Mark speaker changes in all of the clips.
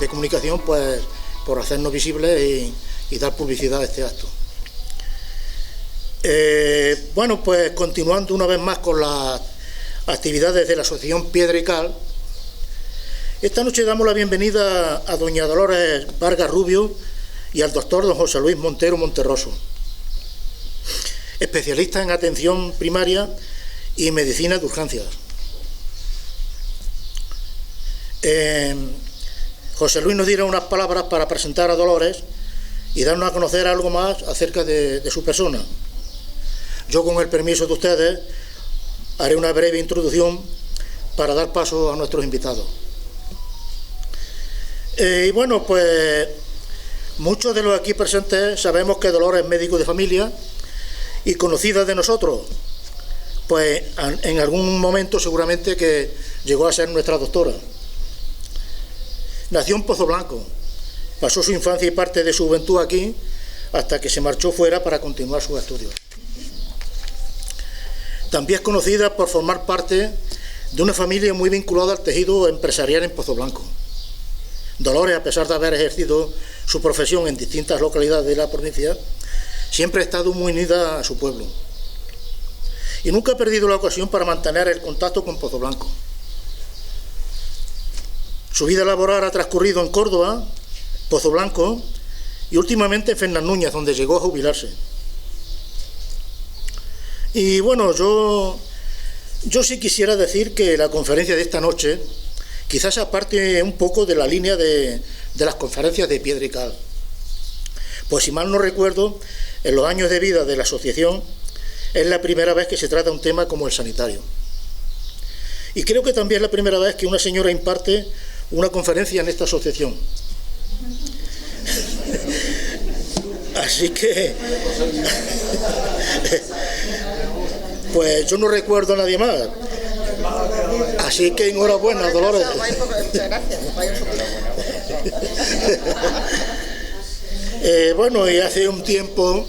Speaker 1: de comunicación, pues por hacernos visibles y dar publicidad a este acto. Bueno, pues continuando una vez más con las actividades de la Asociación Piedra y Cal, esta noche damos la bienvenida a doña Dolores Vargas Rubio y al doctor don José Luis Montero Monterroso, especialistas en atención primaria y medicina de urgencias. José Luis nos dirá unas palabras para presentar a Dolores y darnos a conocer algo más acerca de su persona. Yo, con el permiso de ustedes, haré una breve introducción para dar paso a nuestros invitados. Y bueno, pues muchos de los aquí presentes sabemos que Dolores es médico de familia y conocida de nosotros, pues en algún momento seguramente que llegó a ser nuestra doctora. Nació en Pozoblanco, pasó su infancia y parte de su juventud aquí hasta que se marchó fuera para continuar sus estudios. También es conocida por formar parte de una familia muy vinculada al tejido empresarial en Pozoblanco. Dolores, a pesar de haber ejercido su profesión en distintas localidades de la provincia, siempre ha estado muy unida a su pueblo y nunca ha perdido la ocasión para mantener el contacto con Pozoblanco. Su vida laboral ha transcurrido en Córdoba, Pozoblanco y últimamente en Fernandúñez, donde llegó a jubilarse. Y bueno, yo sí quisiera decir que la conferencia de esta noche quizás aparte un poco de la línea de las conferencias de Piedra y Cal. Pues si mal no recuerdo, en los años de vida de la asociación es la primera vez que se trata un tema como el sanitario. Y creo que también es la primera vez que una señora imparte una conferencia en esta asociación. Así que pues yo no recuerdo a nadie más. Así que enhorabuena, Dolores.
Speaker 2: Muchas gracias.
Speaker 1: Bueno, y hace un tiempo,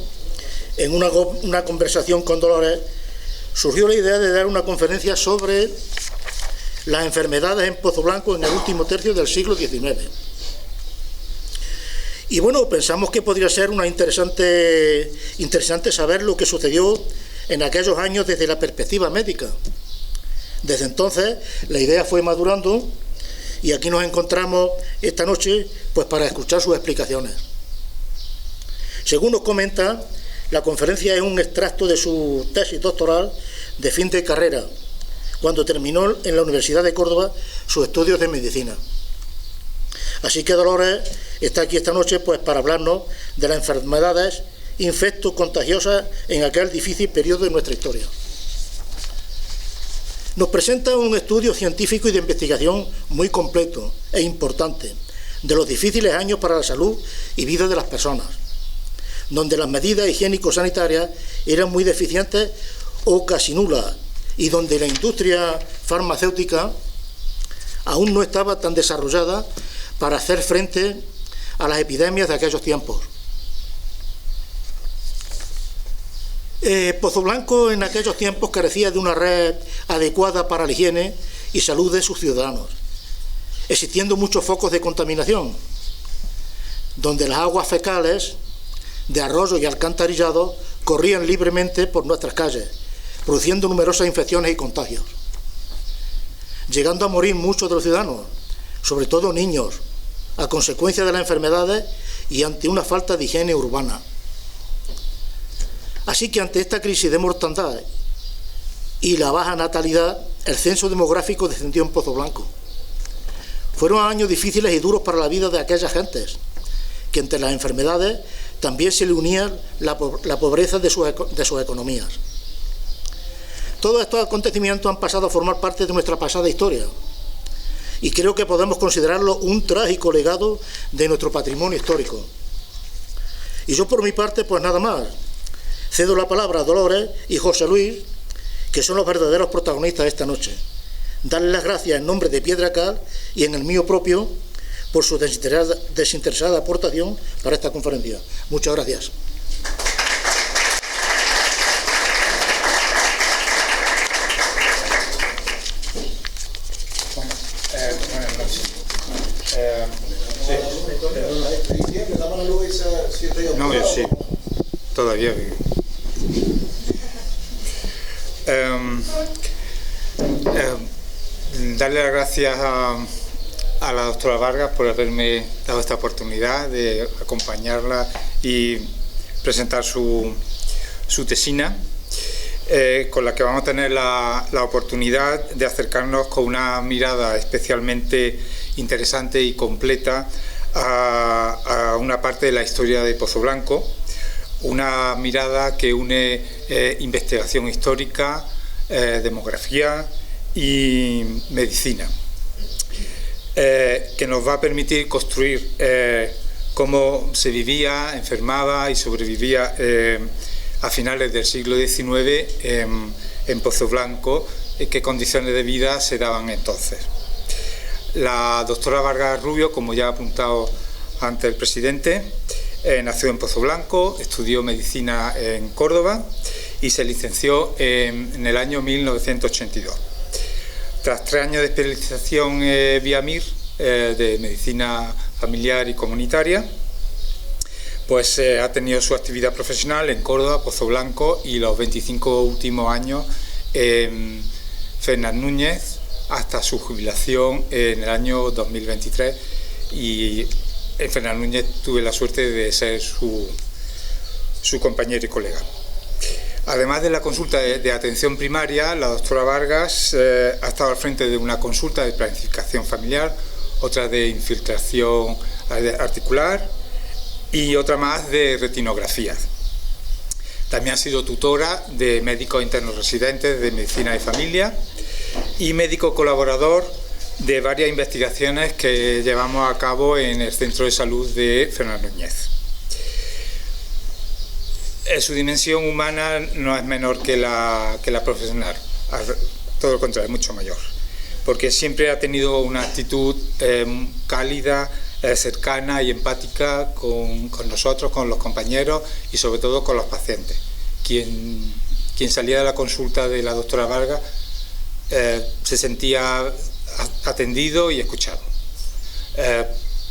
Speaker 1: en una conversación con Dolores, surgió la idea de dar una conferencia sobre las enfermedades en Pozoblanco en el último tercio del siglo XIX. Y bueno, pensamos que podría ser una interesante saber lo que sucedió en aquellos años desde la perspectiva médica. Desde entonces la idea fue madurando y aquí nos encontramos esta noche pues para escuchar sus explicaciones. Según nos comenta, la conferencia es un extracto de su tesis doctoral de fin de carrera, cuando terminó en la Universidad de Córdoba sus estudios de medicina. Así que Dolores está aquí esta noche pues para hablarnos de las enfermedades infecto-contagiosas en aquel difícil periodo de nuestra historia. Nos presenta un estudio científico y de investigación muy completo e importante de los difíciles años para la salud y vida de las personas, donde las medidas higiénico-sanitarias eran muy deficientes o casi nulas y donde la industria farmacéutica aún no estaba tan desarrollada para hacer frente a las epidemias de aquellos tiempos. Pozoblanco en aquellos tiempos carecía de una red adecuada para la higiene y salud de sus ciudadanos, existiendo muchos focos de contaminación, donde las aguas fecales de arroyos y alcantarillados corrían libremente por nuestras calles, produciendo numerosas infecciones y contagios, llegando a morir muchos de los ciudadanos, sobre todo niños, a consecuencia de las enfermedades y ante una falta de higiene urbana. Así que ante esta crisis de mortandad y la baja natalidad, el censo demográfico descendió en Pozoblanco. Fueron años difíciles y duros para la vida de aquellas gentes, que entre las enfermedades también se le unía la pobreza de sus economías. Todos estos acontecimientos han pasado a formar parte de nuestra pasada historia y creo que podemos considerarlo un trágico legado de nuestro patrimonio histórico. Y yo por mi parte, pues nada más. Cedo la palabra a Dolores y José Luis, que son los verdaderos protagonistas de esta noche. Darles las gracias en nombre de Piedra Cal y en el mío propio por su desinteresada aportación para esta conferencia. Muchas gracias.
Speaker 3: Buenas noches. Sí,
Speaker 2: todavía vive. Darle las gracias a la doctora Vargas por haberme dado esta oportunidad de acompañarla y presentar su tesina, con la que vamos a tener la oportunidad de acercarnos con una mirada especialmente interesante y completa a una parte de la historia de Pozoblanco, una mirada que une investigación histórica, demografía y medicina, que nos va a permitir construir cómo se vivía, enfermaba y sobrevivía a finales del siglo XIX en Pozoblanco, qué condiciones de vida se daban entonces. La doctora Vargas Rubio, como ya ha apuntado antes el presidente, nació en Pozoblanco, estudió medicina en Córdoba y se licenció en el año 1982. Tras 3 años de especialización vía MIR de medicina familiar y comunitaria, pues ha tenido su actividad profesional en Córdoba, Pozoblanco y los 25 últimos años en Fernández Núñez, hasta su jubilación en el año 2023, y en Fernández Núñez tuve la suerte de ser su compañero y colega. Además de la consulta de atención primaria, la doctora Vargas ha estado al frente de una consulta de planificación familiar, otra de infiltración articular y otra más de retinografía. También ha sido tutora de médicos internos residentes de medicina de familia y médico colaborador de varias investigaciones que llevamos a cabo en el Centro de Salud de Fernández Núñez. Su dimensión humana no es menor que la profesional, todo lo contrario, es mucho mayor, porque siempre ha tenido una actitud cálida, cercana y empática con nosotros, con los compañeros y sobre todo con los pacientes. Quien salía de la consulta de la doctora Vargas se sentía atendido y escuchado.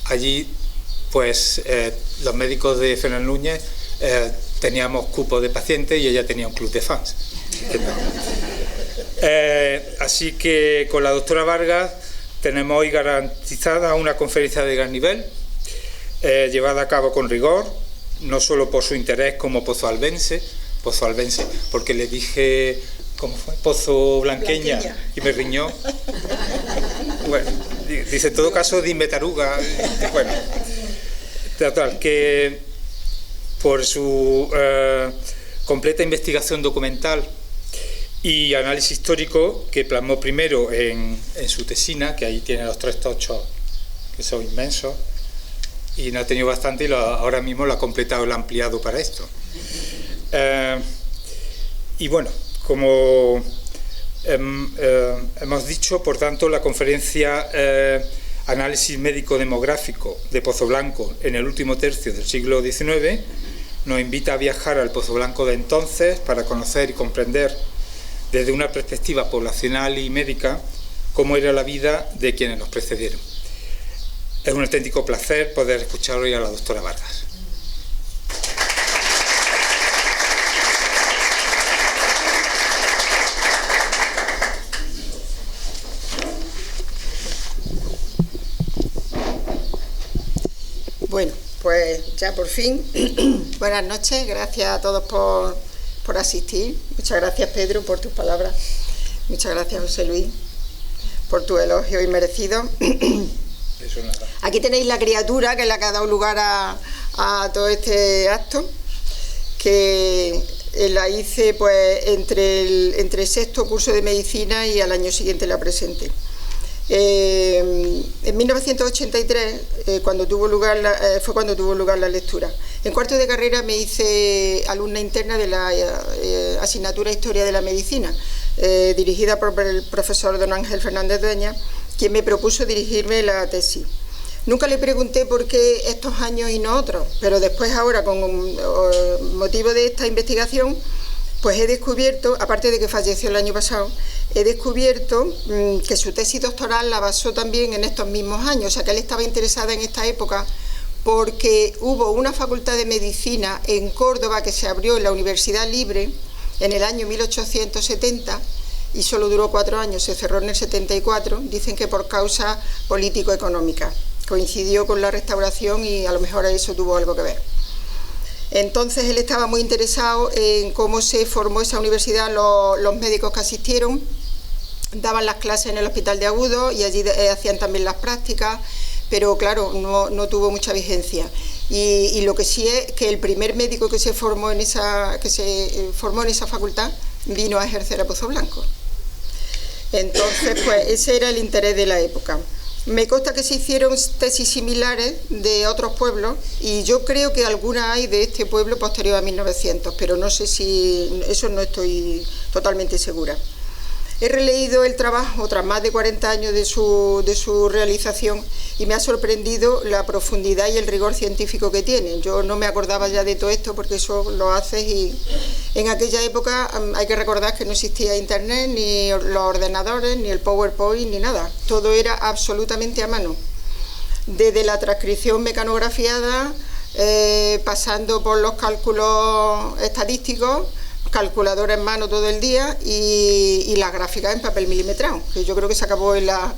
Speaker 2: Allí, pues, los médicos de Fernández Núñez teníamos cupos de pacientes y ella tenía un club de fans. Así que con la doctora Vargas tenemos hoy garantizada una conferencia de gran nivel, llevada a cabo con rigor, no solo por su interés como pozalbense, porque le dije, ¿cómo fue? Pozoblanqueña, y me riñó. Bueno, dice, en todo caso, dime taruga. Bueno, total, que por su completa investigación documental y análisis histórico que plasmó primero en su tesina, que ahí tiene los 3 tochos que son inmensos, y no ha tenido bastante y ahora mismo lo ha completado, lo ha ampliado para esto. Y bueno, como hemos dicho, por tanto, la conferencia Análisis Médico-Demográfico de Pozoblanco en el último tercio del siglo XIX nos invita a viajar al Pozoblanco de entonces para conocer y comprender desde una perspectiva poblacional y médica cómo era la vida de quienes nos precedieron. Es un auténtico placer poder escuchar hoy a la doctora Vargas.
Speaker 3: Bueno, pues ya por fin, buenas noches, gracias a todos por asistir. Muchas gracias, Pedro, por tus palabras. Muchas gracias, José Luis, por tu elogio inmerecido. Aquí tenéis la criatura que es la que ha dado lugar a todo este acto, que la hice pues entre el sexto curso de medicina y al año siguiente la presenté. En 1983 fue cuando tuvo lugar la lectura. En cuarto de carrera me hice alumna interna de la asignatura Historia de la Medicina, dirigida por el profesor don Ángel Fernández Dueñas, quien me propuso dirigirme la tesis. Nunca le pregunté por qué estos años y no otros, pero después ahora, con motivo de esta investigación, pues he descubierto, aparte de que falleció el año pasado, he descubierto que su tesis doctoral la basó también en estos mismos años, o sea que él estaba interesado en esta época porque hubo una facultad de medicina en Córdoba que se abrió en la Universidad Libre en el año 1870 y solo duró 4 años, se cerró en el 74, dicen que por causa político-económica. Coincidió con la Restauración y a lo mejor eso tuvo algo que ver. Entonces él estaba muy interesado en cómo se formó esa universidad, los médicos que asistieron, daban las clases en el Hospital de Agudos y allí hacían también las prácticas, pero claro, no tuvo mucha vigencia. Y lo que sí es que el primer médico que se formó en esa facultad vino a ejercer a Pozoblanco. Entonces, pues ese era el interés de la época. Me consta que se hicieron tesis similares de otros pueblos y yo creo que alguna hay de este pueblo posterior a 1900, pero no sé si, eso no estoy totalmente segura. He releído el trabajo tras más de 40 años de su realización y me ha sorprendido la profundidad y el rigor científico que tiene. Yo no me acordaba ya de todo esto porque eso lo haces y en aquella época hay que recordar que no existía internet, ni los ordenadores, ni el PowerPoint, ni nada. Todo era absolutamente a mano. Desde la transcripción mecanografiada, pasando por los cálculos estadísticos, calculadora en mano todo el día y las gráficas en papel milimetrado, que yo creo que se acabó en la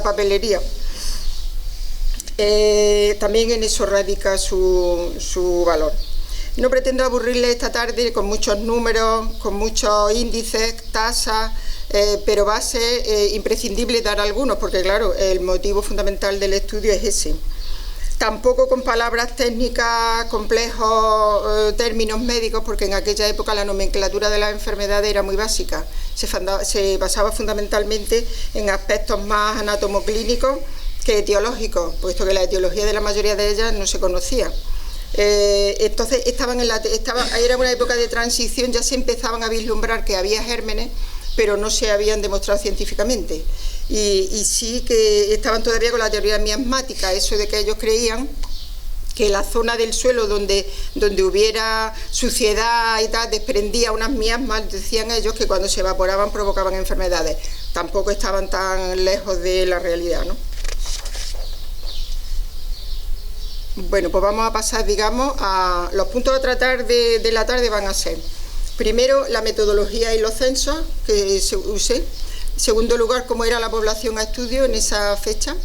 Speaker 3: papelería. También en eso radica su valor. No pretendo aburrirle esta tarde con muchos números, con muchos índices, tasas, pero va a ser imprescindible dar algunos, porque claro, el motivo fundamental del estudio es ese. Tampoco con palabras técnicas, complejos, términos médicos, porque en aquella época la nomenclatura de las enfermedades era muy básica. Se basaba fundamentalmente en aspectos más anatomoclínicos que etiológicos, puesto que la etiología de la mayoría de ellas no se conocía. Entonces era una época de transición, ya se empezaban a vislumbrar que había gérmenes, pero no se habían demostrado científicamente. Y sí que estaban todavía con la teoría miasmática, eso de que ellos creían que la zona del suelo donde hubiera suciedad y tal desprendía unas miasmas, decían ellos que cuando se evaporaban provocaban enfermedades. Tampoco estaban tan lejos de la realidad, ¿no? Bueno, pues vamos a pasar, digamos, a los puntos a tratar de la tarde van a ser, primero, la metodología y los censos que se use. En segundo lugar, cómo era la población a estudio en esa fecha,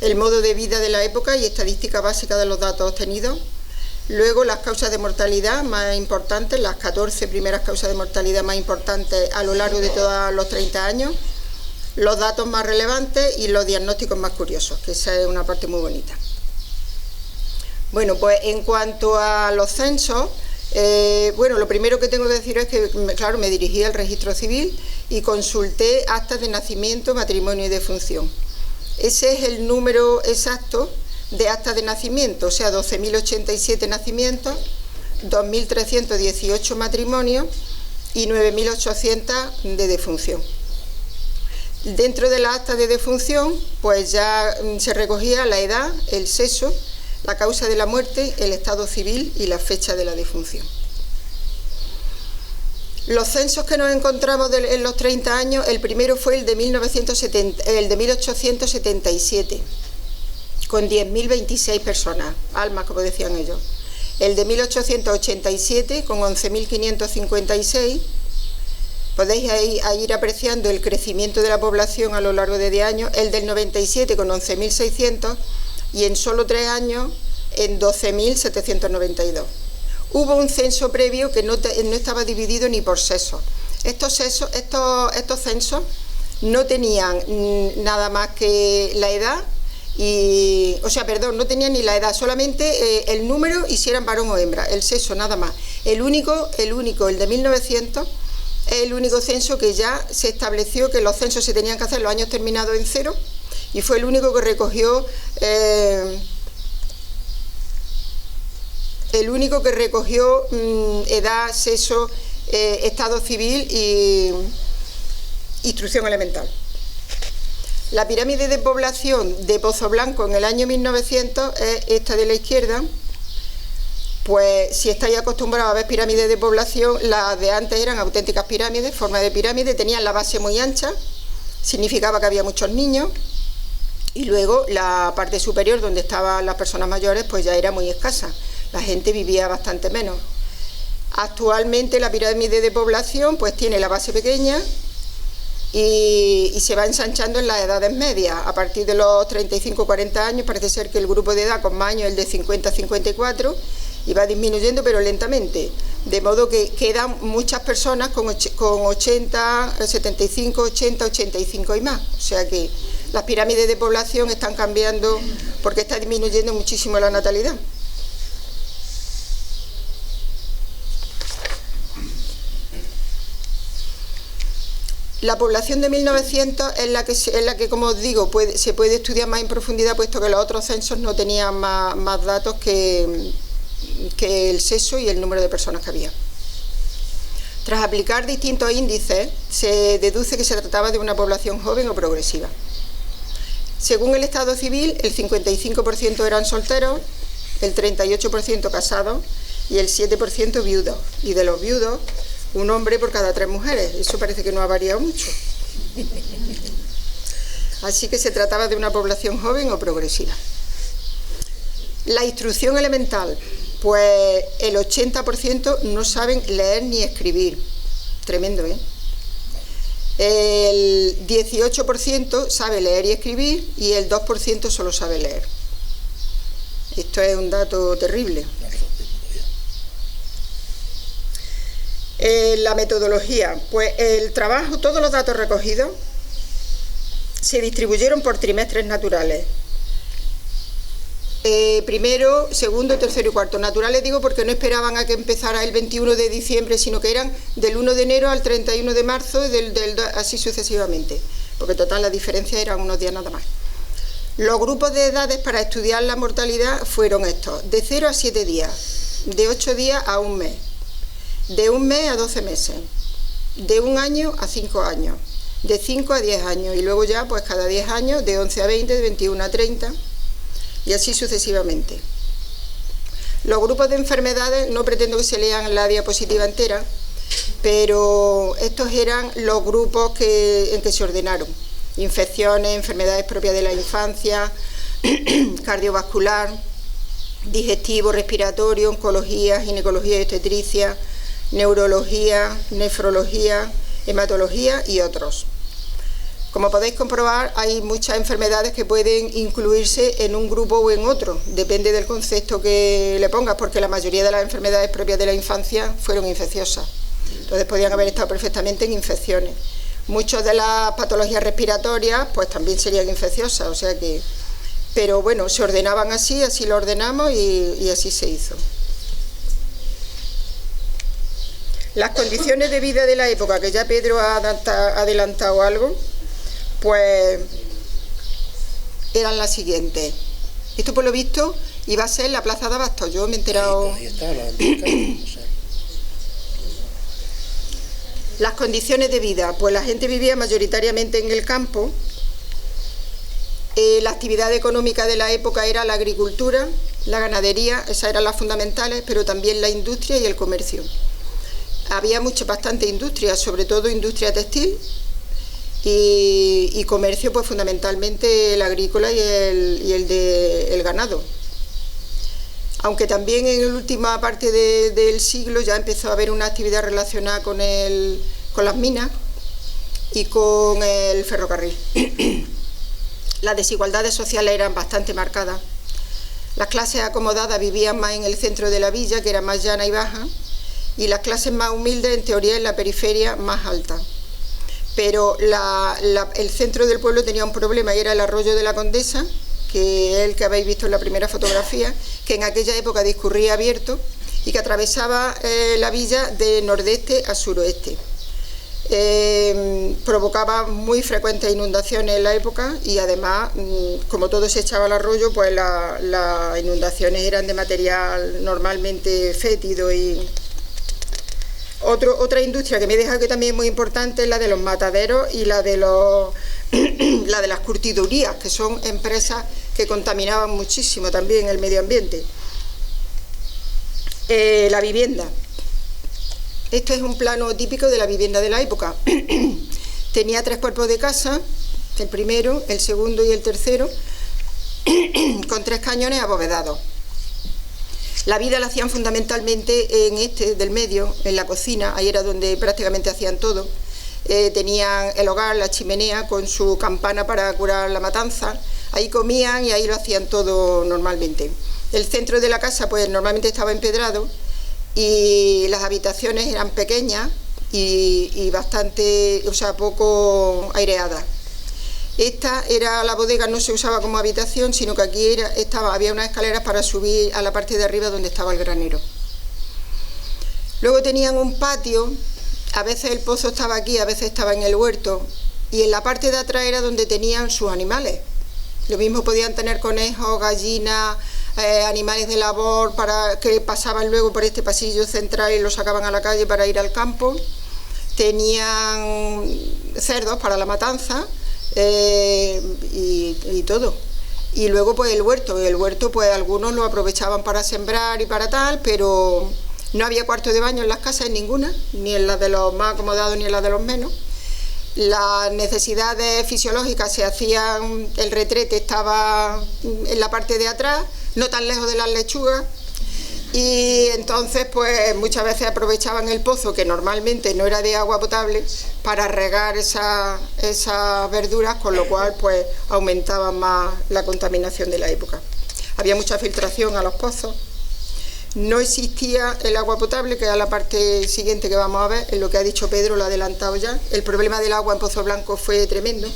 Speaker 3: el modo de vida de la época y estadística básica de los datos obtenidos. Luego, las causas de mortalidad más importantes, las 14 primeras causas de mortalidad más importantes a lo largo de todos los 30 años, los datos más relevantes y los diagnósticos más curiosos, que esa es una parte muy bonita. Bueno, pues en cuanto a los censos, bueno, lo primero que tengo que decir es que, claro, me dirigí al registro civil y consulté actas de nacimiento, matrimonio y defunción. Ese es el número exacto de actas de nacimiento, o sea, 12.087 nacimientos, 2.318 matrimonios y 9.800 de defunción. Dentro de las actas de defunción, pues ya se recogía la edad, el sexo, la causa de la muerte, el estado civil y la fecha de la defunción. Los censos que nos encontramos en los 30 años, el primero fue el de 1877, con 10.026 personas, almas como decían ellos. El de 1887, con 11.556, podéis ahí ir apreciando el crecimiento de la población a lo largo de 10 años, el del 97 con 11.600 y en solo 3 años en 12.792. Hubo un censo previo que no estaba dividido ni por sexos. Estos censos no tenían nada más que la edad, no tenían ni la edad, solamente el número y si eran varón o hembra, el sexo nada más. El de 1900, es el único censo que ya se estableció que los censos se tenían que hacer los años terminados en 0 y fue el único que recogió edad, sexo, estado civil y instrucción elemental. La pirámide de población de Pozoblanco en el año 1900 es esta de la izquierda. Pues si estáis acostumbrados a ver pirámides de población, las de antes eran auténticas pirámides, forma de pirámide, tenían la base muy ancha, significaba que había muchos niños. Y luego la parte superior, donde estaban las personas mayores, pues ya era muy escasa. La gente vivía bastante menos. Actualmente la pirámide de población pues tiene la base pequeña y se va ensanchando en las edades medias. A partir de los 35-40 años parece ser que el grupo de edad con más años es el de 50-54 y va disminuyendo pero lentamente. De modo que quedan muchas personas con 80, 75, 80, 85 y más. O sea que las pirámides de población están cambiando porque está disminuyendo muchísimo la natalidad. La población de 1900 es la que como os digo, se puede estudiar más en profundidad, puesto que los otros censos no tenían más datos que el sexo y el número de personas que había. Tras aplicar distintos índices, se deduce que se trataba de una población joven o progresiva. Según el Estado civil, el 55% eran solteros, el 38% casados y el 7% viudos. Y de los viudos, un hombre por cada 3 mujeres. Eso parece que no ha variado mucho. Así que se trataba de una población joven o progresiva. La instrucción elemental, pues el 80% no saben leer ni escribir. Tremendo, ¿eh? El 18% sabe leer y escribir y el 2% solo sabe leer. Esto es un dato terrible. La metodología, pues el trabajo, todos los datos recogidos se distribuyeron por trimestres naturales. Primero, segundo, tercero y cuarto. Naturales digo porque no esperaban a que empezara el 21 de diciembre, sino que eran del 1 de enero al 31 de marzo, así sucesivamente, porque total la diferencia eran unos días nada más. Los grupos de edades para estudiar la mortalidad fueron estos: de 0 a 7 días, de 8 días a 1 mes, de 1 mes a 12 meses, de 1 año a 5 años, de 5 a 10 años, y luego ya pues cada 10 años, de 11 a 20, de 21 a 30, y así sucesivamente. Los grupos de enfermedades, no pretendo que se lean la diapositiva entera, pero estos eran los grupos en que se ordenaron: infecciones, enfermedades propias de la infancia, cardiovascular, digestivo, respiratorio, oncología, ginecología y obstetricia, neurología, nefrología, hematología y otros. Como podéis comprobar, hay muchas enfermedades que pueden incluirse en un grupo o en otro, depende del concepto que le pongas, porque la mayoría de las enfermedades propias de la infancia fueron infecciosas. Entonces podían haber estado perfectamente en infecciones. Muchas de las patologías respiratorias pues también serían infecciosas, o sea que... Pero bueno, se ordenaban así lo ordenamos y así se hizo. Las condiciones de vida de la época, que ya Pedro ha adelantado algo, pues eran las siguientes. Esto por lo visto iba a ser la Plaza de Abastos, yo me he enterado...
Speaker 1: Ahí está, la antigua.
Speaker 3: Las condiciones de vida, pues la gente vivía mayoritariamente en el campo. La actividad económica de la época era la agricultura, la ganadería, esas eran las fundamentales, pero también la industria y el comercio. Había bastante industria, sobre todo industria textil, y comercio pues fundamentalmente el agrícola y el ganado. Aunque también en la última parte del siglo ya empezó a haber una actividad relacionada con las minas y con el ferrocarril. Las desigualdades sociales eran bastante marcadas. Las clases acomodadas vivían más en el centro de la villa, que era más llana y baja, y las clases más humildes, en teoría, en la periferia más alta. Pero el centro del pueblo tenía un problema, y era el arroyo de la Condesa, que es el que habéis visto en la primera fotografía, que en aquella época discurría abierto y que atravesaba la villa de nordeste a suroeste. Provocaba muy frecuentes inundaciones en la época y además, como todo se echaba al arroyo, pues las inundaciones eran de material normalmente fétido. Y otra industria que me he dejado que también es muy importante es la de los mataderos y la de las curtidurías, que son empresas que contaminaban muchísimo también el medio ambiente. La vivienda. Esto es un plano típico de la vivienda de la época. Tenía 3 cuerpos de casa, el primero, el segundo y el tercero, con 3 cañones abovedados. La vida la hacían fundamentalmente en este del medio, en la cocina, ahí era donde prácticamente hacían todo. Tenían el hogar, la chimenea con su campana para curar la matanza, ahí comían y ahí lo hacían todo normalmente. El centro de la casa pues normalmente estaba empedrado y las habitaciones eran pequeñas y bastante, o sea, poco aireadas. Esta era la bodega, no se usaba como habitación, sino que aquí había unas escaleras para subir a la parte de arriba donde estaba el granero. Luego tenían un patio, a veces el pozo estaba aquí, a veces estaba en el huerto, y en la parte de atrás era donde tenían sus animales. Lo mismo podían tener conejos, gallinas, animales de labor que pasaban luego por este pasillo central y los sacaban a la calle para ir al campo. Tenían cerdos para la matanza, y todo. Y luego pues el huerto pues algunos lo aprovechaban para sembrar y para tal, pero no había cuarto de baño en las casas, en ninguna, ni en las de los más acomodados ni en las de los menos. Las necesidades fisiológicas se hacían, el retrete estaba en la parte de atrás, no tan lejos de las lechugas, y entonces pues muchas veces aprovechaban el pozo, que normalmente no era de agua potable, para regar esas verduras, con lo cual pues aumentaba más la contaminación de la época. Había mucha filtración a los pozos. No existía el agua potable, que era la parte siguiente que vamos a ver, en lo que ha dicho Pedro, lo ha adelantado ya. El problema del agua en Pozo Blanco fue tremendo.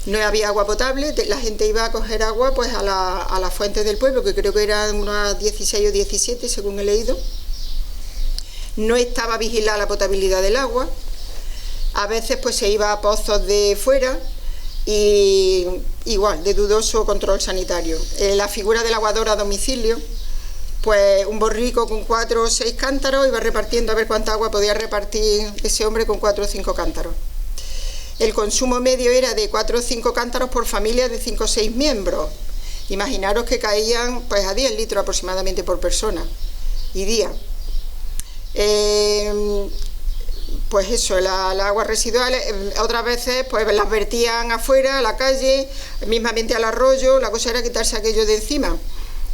Speaker 3: No había agua potable, la gente iba a coger agua pues a las fuentes del pueblo, que creo que eran unas 16 o 17 según he leído. No estaba vigilada la potabilidad del agua, a veces pues se iba a pozos de fuera y igual, de dudoso control sanitario. La figura del aguador a domicilio, pues un borrico con 4 o 6 cántaros iba repartiendo a ver cuánta agua podía repartir ese hombre con 4 o 5 cántaros. El consumo medio era de 4 o 5 cántaros por familia de 5 o 6 miembros. Imaginaros que caían pues a 10 litros aproximadamente por persona y día. Pues eso, las aguas residuales, otras veces pues las vertían afuera, a la calle, mismamente al arroyo. La cosa era quitarse aquello de encima.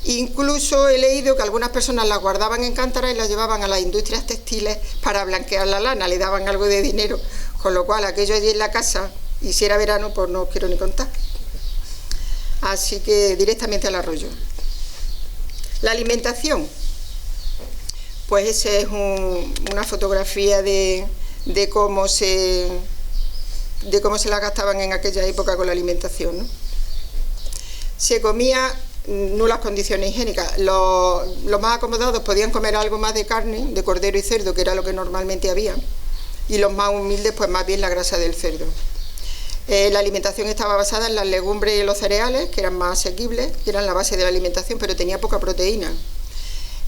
Speaker 3: Incluso he leído que algunas personas las guardaban en cántaras y las llevaban a las industrias textiles para blanquear la lana, le daban algo de dinero. Con lo cual, aquello allí en la casa, y si era verano, pues no os quiero ni contar. Así que directamente al arroyo. La alimentación. Pues esa es una fotografía de cómo se la gastaban en aquella época con la alimentación, ¿no? Se comía nulas condiciones higiénicas. Los más acomodados podían comer algo más de carne, de cordero y cerdo, que era lo que normalmente había. Y los más humildes pues más bien la grasa del cerdo. La alimentación estaba basada en las legumbres y los cereales, que eran más asequibles, que eran la base de la alimentación, pero tenía poca proteína.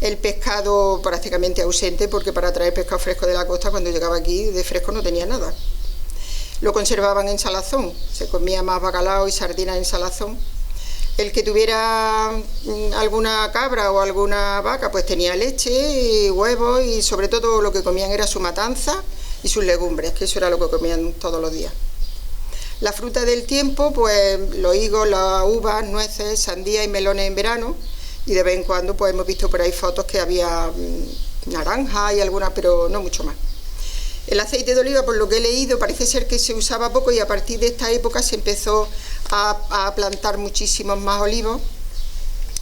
Speaker 3: El pescado prácticamente ausente, porque para traer pescado fresco de la costa, cuando llegaba aquí de fresco no tenía nada. Lo conservaban en salazón, se comía más bacalao y sardinas en salazón. El que tuviera alguna cabra o alguna vaca pues tenía leche y huevos, y sobre todo lo que comían era su matanza y sus legumbres, que eso era lo que comían todos los días. La fruta del tiempo, pues los higos, las uvas, nueces, sandía y melones en verano, y de vez en cuando pues hemos visto por ahí fotos que había naranja y algunas, pero no mucho más. El aceite de oliva, por lo que he leído, parece ser que se usaba poco, y a partir de esta época se empezó a plantar muchísimos más olivos,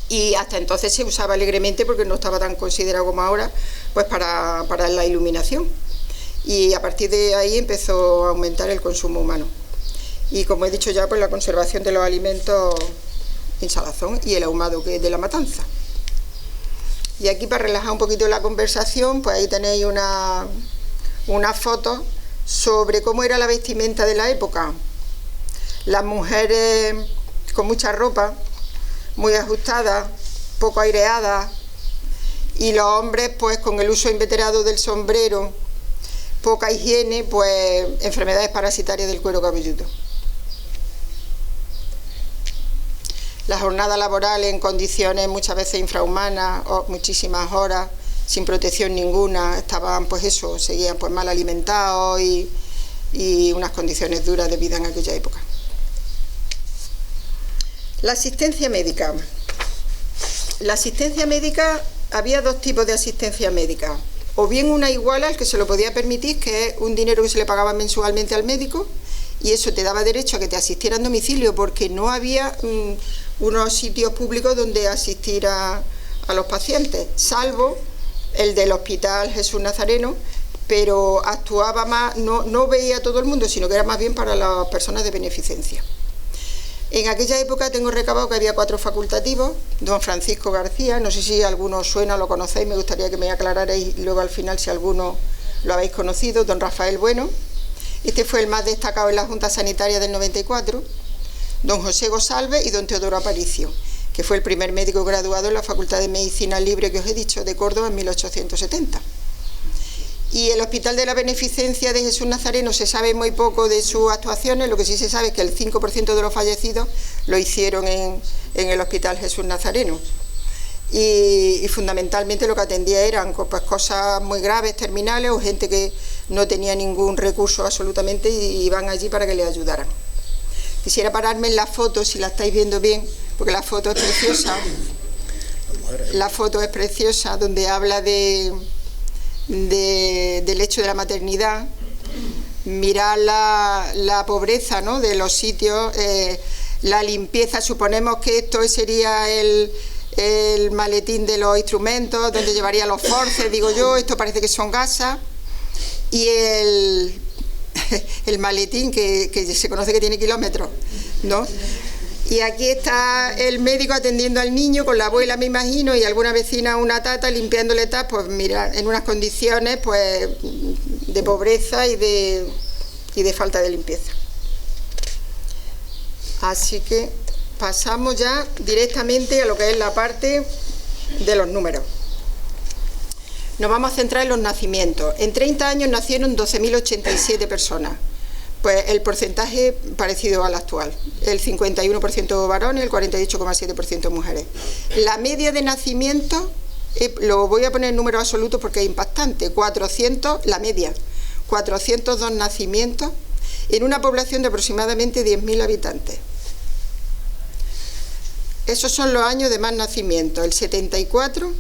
Speaker 3: y hasta entonces se usaba alegremente porque no estaba tan considerado como ahora, pues para la iluminación. Y a partir de ahí empezó a aumentar el consumo humano. Y como he dicho ya, pues la conservación de los alimentos en salazón y el ahumado que es de la matanza. Y aquí, para relajar un poquito la conversación, pues ahí tenéis una foto sobre cómo era la vestimenta de la época. Las mujeres con mucha ropa, muy ajustada, poco aireada, y los hombres pues con el uso inveterado del sombrero, poca higiene, pues enfermedades parasitarias del cuero cabelludo. La jornada laboral en condiciones muchas veces infrahumanas, muchísimas horas, sin protección ninguna, estaban pues eso, seguían pues mal alimentados y unas condiciones duras de vida en aquella época. La asistencia médica. La asistencia médica, había dos tipos de asistencia médica. O bien una igual al que se lo podía permitir, que es un dinero que se le pagaba mensualmente al médico, y eso te daba derecho a que te asistiera en domicilio, porque no había unos sitios públicos donde asistir a los pacientes, salvo el del Hospital Jesús Nazareno, pero actuaba más, no veía a todo el mundo, sino que era más bien para las personas de beneficencia. En aquella época tengo recabado que había 4 facultativos: don Francisco García, no sé si alguno suena o lo conocéis, me gustaría que me aclararais luego al final si alguno lo habéis conocido; don Rafael Bueno, este fue el más destacado en la Junta Sanitaria del 94, don José Gosalves y don Teodoro Aparicio, que fue el primer médico graduado en la Facultad de Medicina Libre que os he dicho de Córdoba en 1870. Y el Hospital de la Beneficencia de Jesús Nazareno se sabe muy poco de sus actuaciones. Lo que sí se sabe es que el 5% de los fallecidos lo hicieron en el Hospital Jesús Nazareno. Y fundamentalmente lo que atendía eran pues, cosas muy graves, terminales, o gente que no tenía ningún recurso absolutamente y iban allí para que le ayudaran. Quisiera pararme en la foto, si la estáis viendo bien, porque la foto es preciosa. La foto es preciosa, donde habla del hecho de la maternidad. Mirar la pobreza, ¿no?, de los sitios, la limpieza. Suponemos que esto sería el maletín de los instrumentos, donde llevaría los forces, digo yo. Esto parece que son gasas. Y el maletín que se conoce que tiene kilómetros, ¿no? Y aquí está el médico atendiendo al niño con la abuela, me imagino, y alguna vecina, una tata, limpiándole tas, pues mira, en unas condiciones pues de pobreza y de falta de limpieza. Así que pasamos ya directamente a lo que es la parte de los números. Nos vamos a centrar en los nacimientos. En 30 años nacieron 12.087 personas. Pues el porcentaje parecido al actual, el 51% varones, el 48,7% mujeres. La media de nacimientos, lo voy a poner en números absolutos porque es impactante, 400, la media, 402 nacimientos en una población de aproximadamente 10.000 habitantes. Esos son los años de más nacimientos, el 74,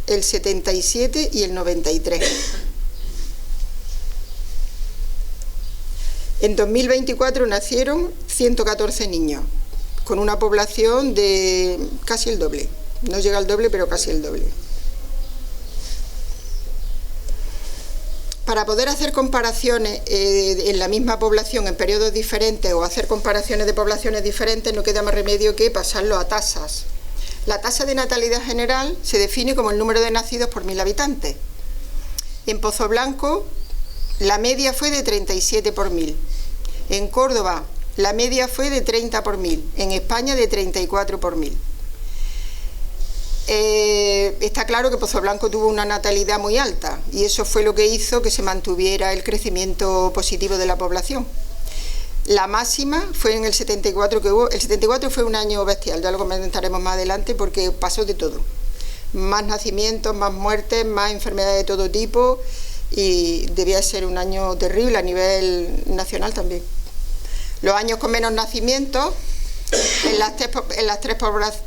Speaker 3: el 77 y el 93. En 2024 nacieron 114 niños, con una población de casi el doble. No llega al doble, pero casi el doble. Para poder hacer comparaciones en la misma población en periodos diferentes o hacer comparaciones de poblaciones diferentes, no queda más remedio que pasarlo a tasas. La tasa de natalidad general se define como el número de nacidos por 1.000 habitantes. En Pozoblanco la media fue de 37 por 1.000. En Córdoba la media fue de 30 por 1.000. En España de 34 por 1.000. Está claro que Pozoblanco tuvo una natalidad muy alta y eso fue lo que hizo que se mantuviera el crecimiento positivo de la población. La máxima fue en el 74 que hubo. El 74 fue un año bestial, ya lo comentaremos más adelante porque pasó de todo. Más nacimientos, más muertes, más enfermedades de todo tipo y debía ser un año terrible a nivel nacional también. Los años con menos nacimientos en las tres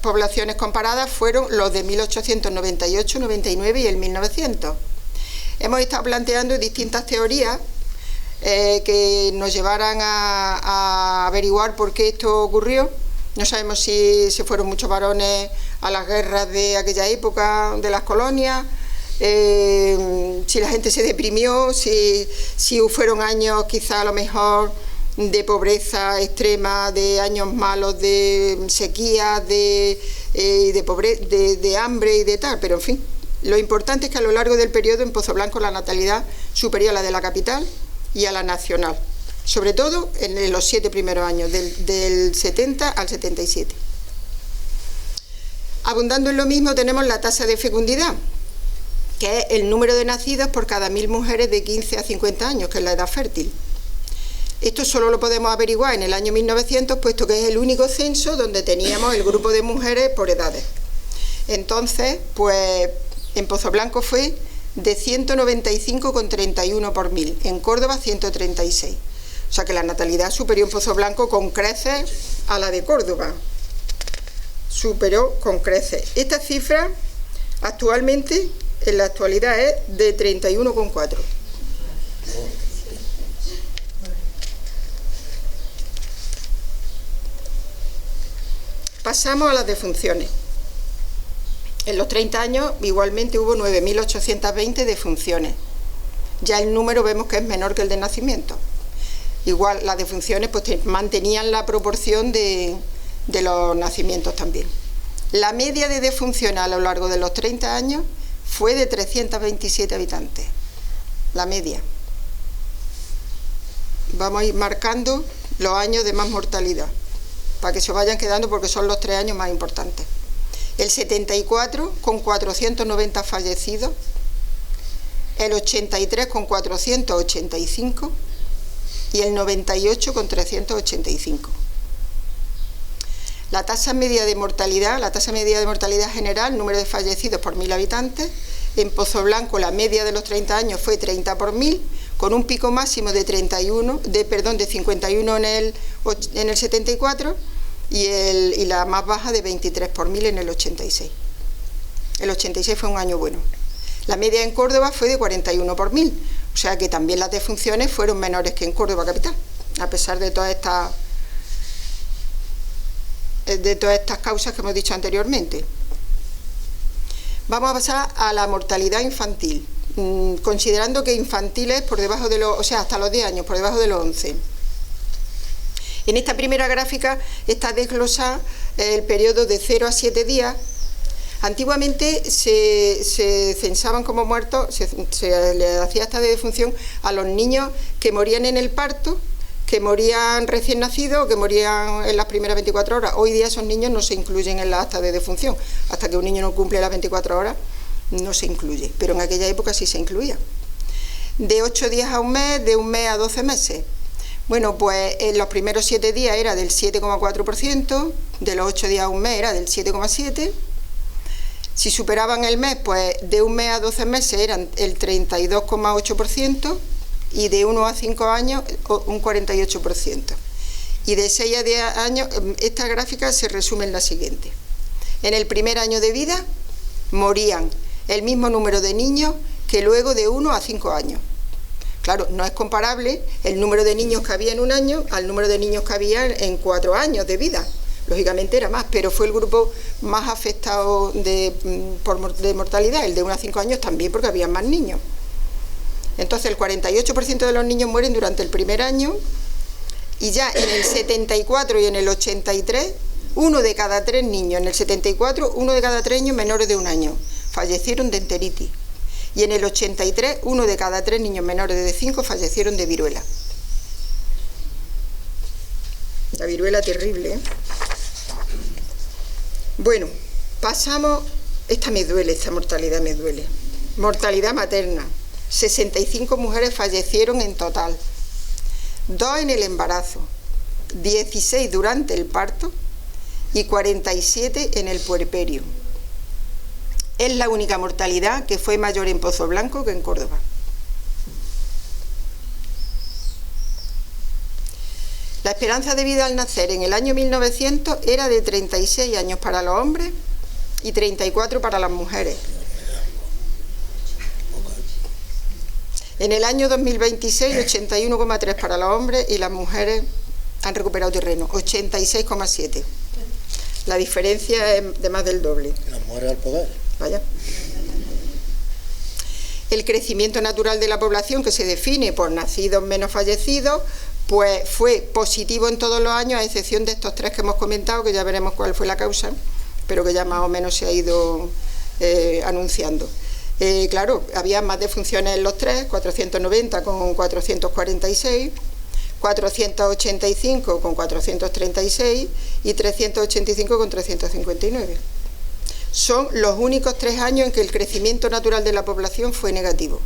Speaker 3: poblaciones comparadas fueron los de 1898, 99 y el 1900. Hemos estado planteando distintas teorías que nos llevaran a averiguar por qué esto ocurrió. No sabemos si se fueron muchos varones a las guerras de aquella época de las colonias, si la gente se deprimió, si fueron años quizá a lo mejor de pobreza extrema, de años malos, de sequía, de hambre y de tal, pero en fin. Lo importante es que a lo largo del periodo en Pozoblanco la natalidad superior a la de la capital y a la nacional, sobre todo en los 7 primeros años, del 70 al 77. Abundando en lo mismo tenemos la tasa de fecundidad, que es el número de nacidos por cada 1.000 mujeres de 15 a 50 años, que es la edad fértil. Esto solo lo podemos averiguar en el año 1900, puesto que es el único censo donde teníamos el grupo de mujeres por edades. Entonces, pues en Pozoblanco fue de 195,31 por 1.000, en Córdoba 136. O sea que la natalidad superior en Pozoblanco con creces a la de Córdoba. superó con creces. Esta cifra actualmente, en la actualidad, es de 31,4. Pasamos a las defunciones. En los 30 años igualmente hubo 9.820 defunciones. Ya el número vemos que es menor que el de nacimiento. Igual las defunciones pues mantenían la proporción de los nacimientos también. La media de defunciones a lo largo de los 30 años fue de 327 habitantes. La media. Vamos a ir marcando los años de más mortalidad, para que se vayan quedando porque son los 3 años más importantes. El 74 con 490 fallecidos, el 83 con 485 y el 98 con 385. La tasa media de mortalidad general, número de fallecidos por 1.000 habitantes, en Pozoblanco la media de los 30 años fue 30 por 1.000, con un pico máximo de 51 en el 74 y la más baja de 23 por 1.000 en el 86. El 86 fue un año bueno. La media en Córdoba fue de 41 por 1.000, o sea que también las defunciones fueron menores que en Córdoba capital, a pesar de todas estas causas que hemos dicho anteriormente. Vamos a pasar a la mortalidad infantil, considerando que infantil es por debajo de los, o sea, hasta los 10 años, por debajo de los 11. En esta primera gráfica está desglosado el periodo de 0 a 7 días. Antiguamente se censaban como muertos, se le hacía esta defunción a los niños que morían en el parto, que morían recién nacidos o que morían en las primeras 24 horas. Hoy día esos niños no se incluyen en la acta de defunción. Hasta que un niño no cumple las 24 horas no se incluye, pero en aquella época sí se incluía. De 8 días a un mes, de un mes a 12 meses. Bueno, pues en los primeros 7 días era del 7,4%, de los 8 días a un mes era del 7,7%. Si superaban el mes, pues de un mes a 12 meses eran el 32,8%. Y de 1 a 5 años un 48%. Y de 6 a 10 años, esta gráfica se resume en la siguiente. En el primer año de vida morían el mismo número de niños que luego de 1 a 5 años. Claro, no es comparable el número de niños que había en un año al número de niños que había en 4 años de vida. Lógicamente era más, pero fue el grupo más afectado de mortalidad, el de 1 a 5 años también porque había más niños. Entonces el 48% de los niños mueren durante el primer año y ya en el 74 y en el 83, 1 de cada 3 niños, en el 74, 1 de cada 3 niños menores de un año fallecieron de enteritis y en el 83, 1 de cada 3 niños menores de 5 fallecieron de viruela. La viruela terrible, ¿eh? Bueno, pasamos, esta mortalidad me duele. Mortalidad materna. 65 mujeres fallecieron en total, 2 en el embarazo, 16 durante el parto y 47 en el puerperio. Es la única mortalidad que fue mayor en Pozoblanco que en Córdoba. La esperanza de vida al nacer en el año 1900 era de 36 años para los hombres y 34 para las mujeres. En el año 2026, 81,3 para los hombres y las mujeres han recuperado terreno, 86,7. La diferencia es de más del doble.
Speaker 1: Las mujeres al poder.
Speaker 3: Vaya. El crecimiento natural de la población, que se define por nacidos menos fallecidos, pues fue positivo en todos los años, a excepción de estos 3 que hemos comentado, que ya veremos cuál fue la causa, pero que ya más o menos se ha ido anunciando. Claro, había más defunciones en los 3, 490 con 446, 485 con 436 y 385 con 359. Son los únicos 3 años en que el crecimiento natural de la población fue negativo.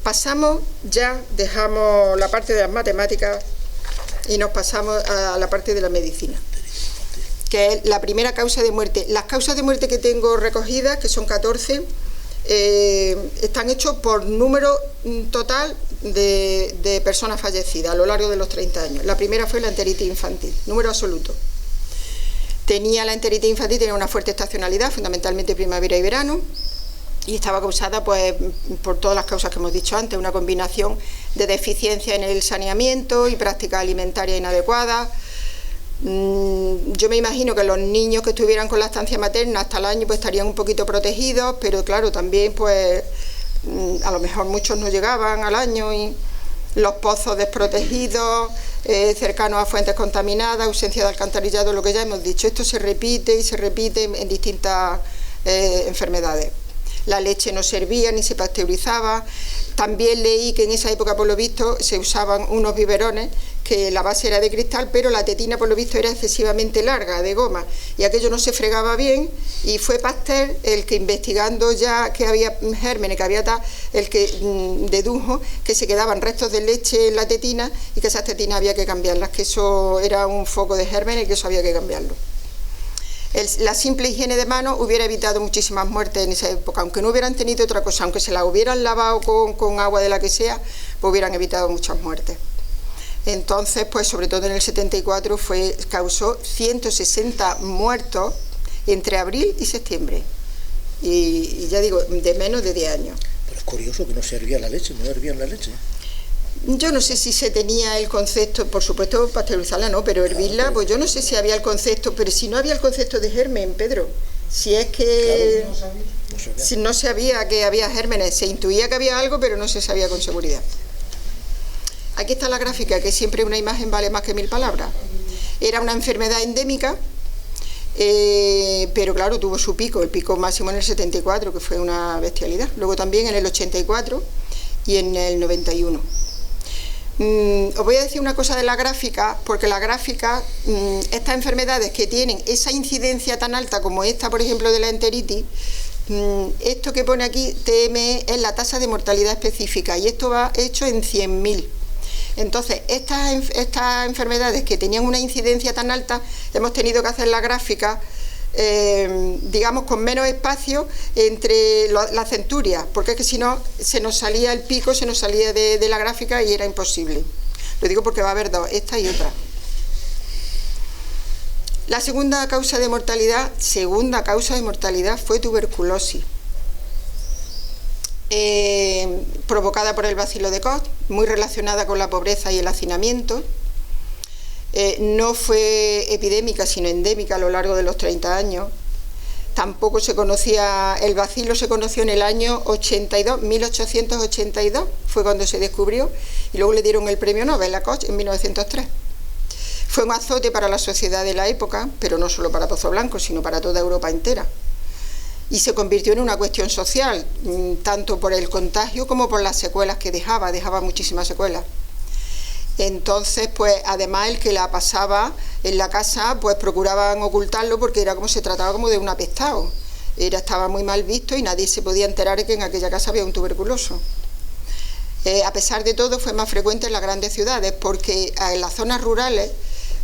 Speaker 3: Pasamos ya, dejamos la parte de las matemáticas y nos pasamos a la parte de la medicina, que es la primera causa de muerte. Las causas de muerte que tengo recogidas, que son 14, están hechos por número total de personas fallecidas a lo largo de los 30 años. La primera fue la enteritis infantil, número absoluto. La enteritis infantil tenía una fuerte estacionalidad, fundamentalmente primavera y verano, y estaba causada pues por todas las causas que hemos dicho antes, una combinación de deficiencia en el saneamiento y prácticas alimentarias inadecuadas. Yo me imagino que los niños que estuvieran con lactancia materna hasta el año pues estarían un poquito protegidos, pero claro, también pues a lo mejor muchos no llegaban al año, y los pozos desprotegidos, cercanos a fuentes contaminadas, ausencia de alcantarillado, lo que ya hemos dicho. Esto se repite y se repite en distintas enfermedades. La leche no servía ni se pasteurizaba. También leí que en esa época, por lo visto, se usaban unos biberones que la base era de cristal, pero la tetina, por lo visto, era excesivamente larga, de goma, y aquello no se fregaba bien, y fue Pasteur el que, investigando ya que había gérmenes, que había tal, el que dedujo que se quedaban restos de leche en la tetina y que esas tetinas había que cambiarlas, que eso era un foco de gérmenes y que eso había que cambiarlo. La simple higiene de manos hubiera evitado muchísimas muertes en esa época, aunque no hubieran tenido otra cosa, aunque se la hubieran lavado con agua de la que sea, pues hubieran evitado muchas muertes. Entonces, pues sobre todo en el 74 causó 160 muertos entre abril y septiembre, y ya digo, de menos de 10 años.
Speaker 1: Pero es curioso que no se hervía la leche, no hervían la leche.
Speaker 3: Yo no sé si se tenía el concepto, por supuesto pasteurizarla no, pero hervirla, pues yo no sé si había el concepto, pero si no había el concepto de germen, Pedro, si es que si no sabía que había gérmenes, se intuía que había algo, pero no se sabía con seguridad. Aquí está la gráfica, que siempre una imagen vale más que 1000 palabras. Era una enfermedad endémica, pero claro, tuvo su pico, el pico máximo en el 74, que fue una bestialidad. Luego también en el 84 y en el 91. Os voy a decir una cosa de la gráfica, porque la gráfica, estas enfermedades que tienen esa incidencia tan alta como esta, por ejemplo, de la enteritis, esto que pone aquí, TME, es la tasa de mortalidad específica, y esto va hecho en 100.000. Entonces, estas enfermedades que tenían una incidencia tan alta, hemos tenido que hacer la gráfica, digamos, con menos espacio entre las centurias, porque es que si no, se nos salía el pico, se nos salía de la gráfica y era imposible. Lo digo porque va a haber dos, esta y otra. La segunda causa de mortalidad fue tuberculosis, provocada por el bacilo de Koch, muy relacionada con la pobreza y el hacinamiento. No fue epidémica, sino endémica a lo largo de los 30 años. Tampoco se conocía, el bacilo se conoció en el año 82, 1882, fue cuando se descubrió, y luego le dieron el premio Nobel a Koch en 1903. Fue un azote para la sociedad de la época, pero no solo para Pozoblanco, sino para toda Europa entera. Y se convirtió en una cuestión social, tanto por el contagio como por las secuelas que dejaba muchísimas secuelas. Entonces, pues además el que la pasaba en la casa, pues procuraban ocultarlo porque era como se trataba como de un apestado. Estaba muy mal visto y nadie se podía enterar de que en aquella casa había un tuberculoso. A pesar de todo, fue más frecuente en las grandes ciudades, porque en las zonas rurales,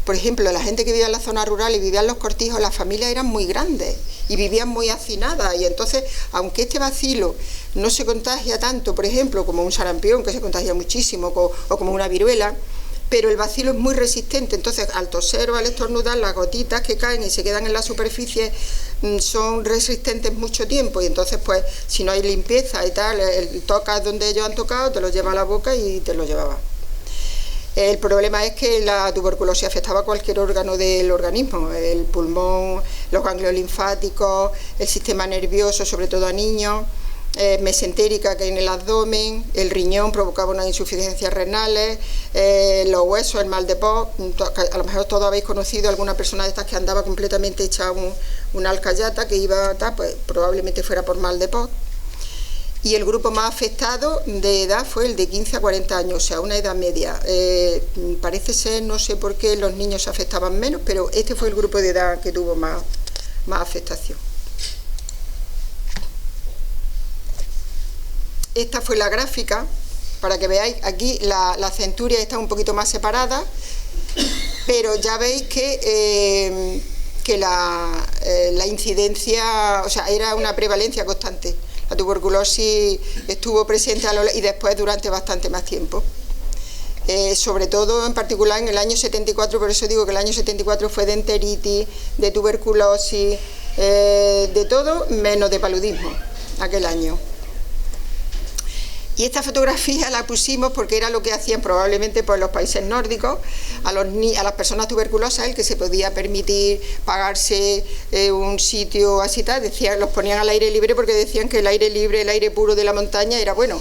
Speaker 3: por ejemplo, la gente que vivía en las zonas rurales y vivía en los cortijos, las familias eran muy grandes y vivían muy hacinadas, y entonces, aunque este bacilo no se contagia tanto, por ejemplo, como un sarampión, que se contagia muchísimo, o como una viruela, pero el bacilo es muy resistente. Entonces, al toser o al estornudar, las gotitas que caen y se quedan en la superficie son resistentes mucho tiempo, y entonces, pues, si no hay limpieza y tal, tocas donde ellos han tocado, te lo lleva a la boca y te lo llevaba. El problema es que la tuberculosis afectaba a cualquier órgano del organismo, el pulmón, los ganglios linfáticos, el sistema nervioso, sobre todo a niños, mesentérica, que en el abdomen, el riñón provocaba unas insuficiencias renales, los huesos, el mal de Poch. A lo mejor todos habéis conocido a alguna persona de estas que andaba completamente hecha una alcayata, que iba, pues probablemente fuera por mal de Poch. Y el grupo más afectado de edad fue el de 15 a 40 años, o sea, una edad media. Parece ser, no sé por qué los niños se afectaban menos, pero este fue el grupo de edad que tuvo más afectación. Esta fue la gráfica, para que veáis, aquí la centuria está un poquito más separada, pero ya veis que la incidencia, o sea, era una prevalencia constante. La tuberculosis estuvo presente y después durante bastante más tiempo. Sobre todo, en particular, en el año 74, por eso digo que el año 74 fue de enteritis, de tuberculosis, de todo, menos de paludismo, aquel año. Y esta fotografía la pusimos porque era lo que hacían probablemente por los países nórdicos, a las personas tuberculosas, el que se podía permitir pagarse un sitio así tal, los ponían al aire libre porque decían que el aire libre, el aire puro de la montaña era bueno.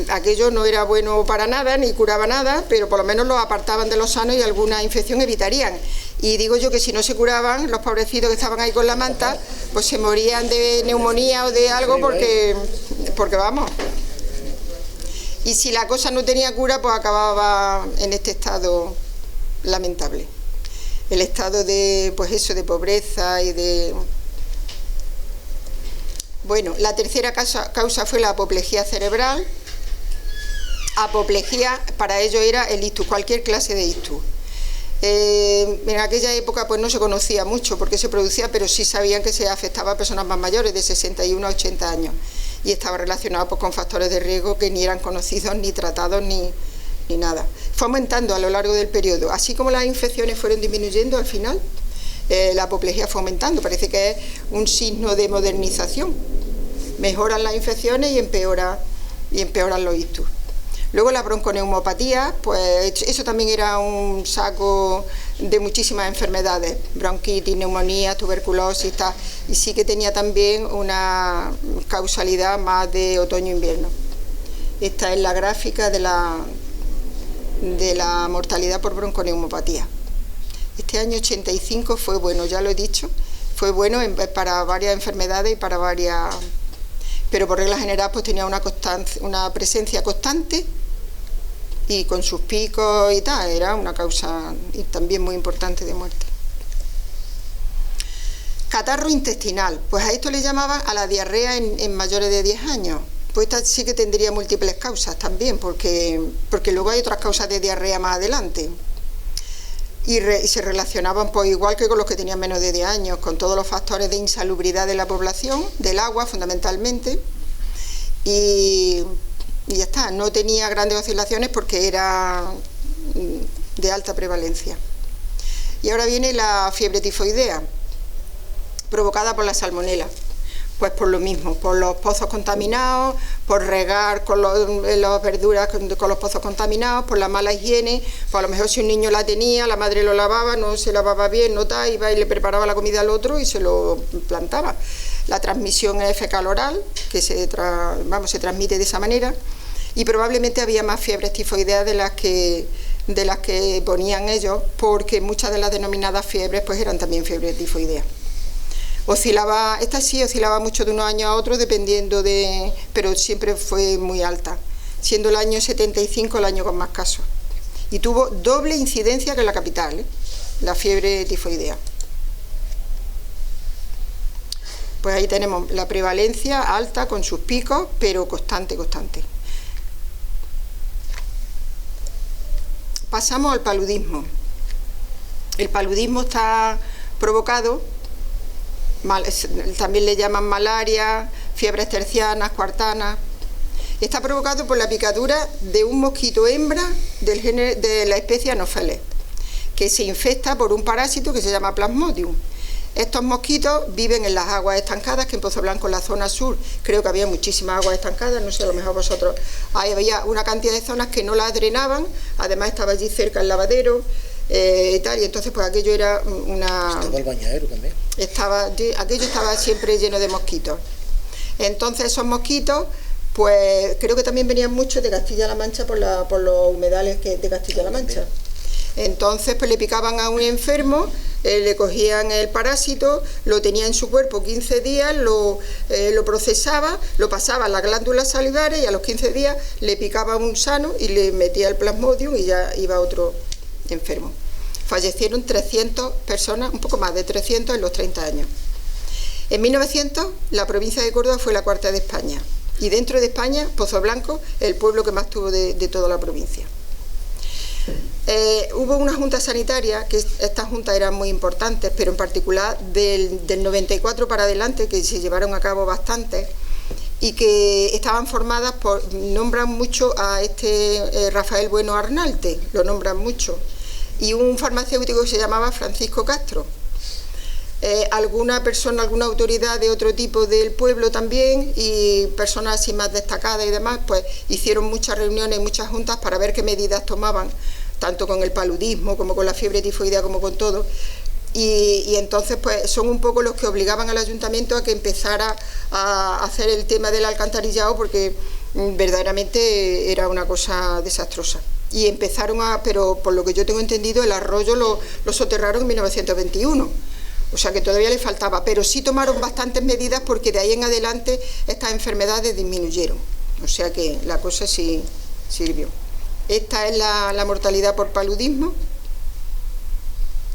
Speaker 3: Aquello no era bueno para nada, ni curaba nada, pero por lo menos los apartaban de los sanos y alguna infección evitarían. Y digo yo que si no se curaban, los pobrecitos que estaban ahí con la manta, pues se morían de neumonía o de algo porque vamos. Y si la cosa no tenía cura, pues acababa en este estado lamentable. El estado de, pues eso, de pobreza y de... Bueno, la tercera causa fue la apoplejía cerebral. Apoplejía, para ello era el ictus, cualquier clase de ictus. En aquella época pues no se conocía mucho por qué se producía, pero sí sabían que se afectaba a personas más mayores, de 61 a 80 años, y estaba relacionado pues con factores de riesgo que ni eran conocidos, ni tratados, ni nada. Fue aumentando a lo largo del periodo, así como las infecciones fueron disminuyendo al final, la apoplejía fue aumentando. Parece que es un signo de modernización. Mejoran las infecciones y empeoran los ictus. Luego la bronconeumopatía, pues eso también era un saco de muchísimas enfermedades, bronquitis, neumonía, tuberculosis, tal, y sí que tenía también una causalidad más de otoño-invierno. Esta es la gráfica de la mortalidad por bronconeumopatía. Este año 85 fue bueno, ya lo he dicho, fue bueno para varias enfermedades y para varias... Pero por regla general pues tenía una presencia constante y con sus picos y tal, era una causa también muy importante de muerte. Catarro intestinal, pues a esto le llamaban a la diarrea en mayores de 10 años. Pues esta sí que tendría múltiples causas también, porque luego hay otras causas de diarrea más adelante. Y se relacionaban pues igual que con los que tenían menos de 10 años, con todos los factores de insalubridad de la población, del agua fundamentalmente, y ya está, no tenía grandes oscilaciones porque era de alta prevalencia. Y ahora viene la fiebre tifoidea, provocada por la salmonela. Pues por lo mismo, por los pozos contaminados, por regar con las verduras con los pozos contaminados, por la mala higiene. Pues a lo mejor si un niño la tenía, la madre lo lavaba, no se lavaba bien, no tal, iba y le preparaba la comida al otro y se lo plantaba. La transmisión es fecal-oral, que se transmite de esa manera, y probablemente había más fiebres tifoideas de las que ponían ellos, porque muchas de las denominadas fiebres pues eran también fiebres tifoideas. Esta sí oscilaba mucho de unos años a otros dependiendo pero siempre fue muy alta, siendo el año 75 el año con más casos. Y tuvo doble incidencia que en la capital, la fiebre tifoidea. Pues ahí tenemos la prevalencia alta con sus picos, pero constante. Pasamos al paludismo. El paludismo está provocado, también le llaman malaria, fiebres tercianas, cuartanas. Está provocado por la picadura de un mosquito hembra de la especie Anopheles, que se infecta por un parásito que se llama Plasmodium. Estos mosquitos viven en las aguas estancadas, que en Pozoblanco, en la zona sur, creo que había muchísimas aguas estancadas, no sé, a lo mejor vosotros, había una cantidad de zonas que no las drenaban, además estaba allí cerca el lavadero, y entonces pues aquello era una...
Speaker 1: Estaba el bañadero también.
Speaker 3: Aquello estaba siempre lleno de mosquitos. Entonces esos mosquitos, pues creo que también venían muchos de Castilla-La Mancha por los humedales de Castilla-La Mancha. Entonces pues le picaban a un enfermo, le cogían el parásito, lo tenía en su cuerpo 15 días, lo procesaba, lo pasaba a las glándulas salivares y a los 15 días le picaba a un sano y le metía el Plasmodium y ya iba otro enfermo. Fallecieron 300 personas, un poco más de 300 en los 30 años. En 1900 la provincia de Córdoba fue la cuarta de España y dentro de España Pozoblanco, el pueblo que más tuvo de toda la provincia. Hubo una junta sanitaria, que estas juntas eran muy importantes, pero en particular del 94 para adelante, que se llevaron a cabo bastantes, y que estaban formadas por, nombran mucho a Rafael Bueno Arnalte, lo nombran mucho, y un farmacéutico que se llamaba Francisco Castro. Alguna persona, alguna autoridad de otro tipo del pueblo también, y personas así más destacadas y demás, pues hicieron muchas reuniones, muchas juntas para ver qué medidas tomaban, tanto con el paludismo como con la fiebre tifoidea como con todo. Y entonces pues son un poco los que obligaban al ayuntamiento a que empezara a hacer el tema del alcantarillado, porque verdaderamente era una cosa desastrosa. Y empezaron pero por lo que yo tengo entendido, el arroyo lo soterraron en 1921, o sea que todavía le faltaba, pero sí tomaron bastantes medidas, porque de ahí en adelante estas enfermedades disminuyeron, o sea que la cosa sí sirvió. Esta es la mortalidad por paludismo,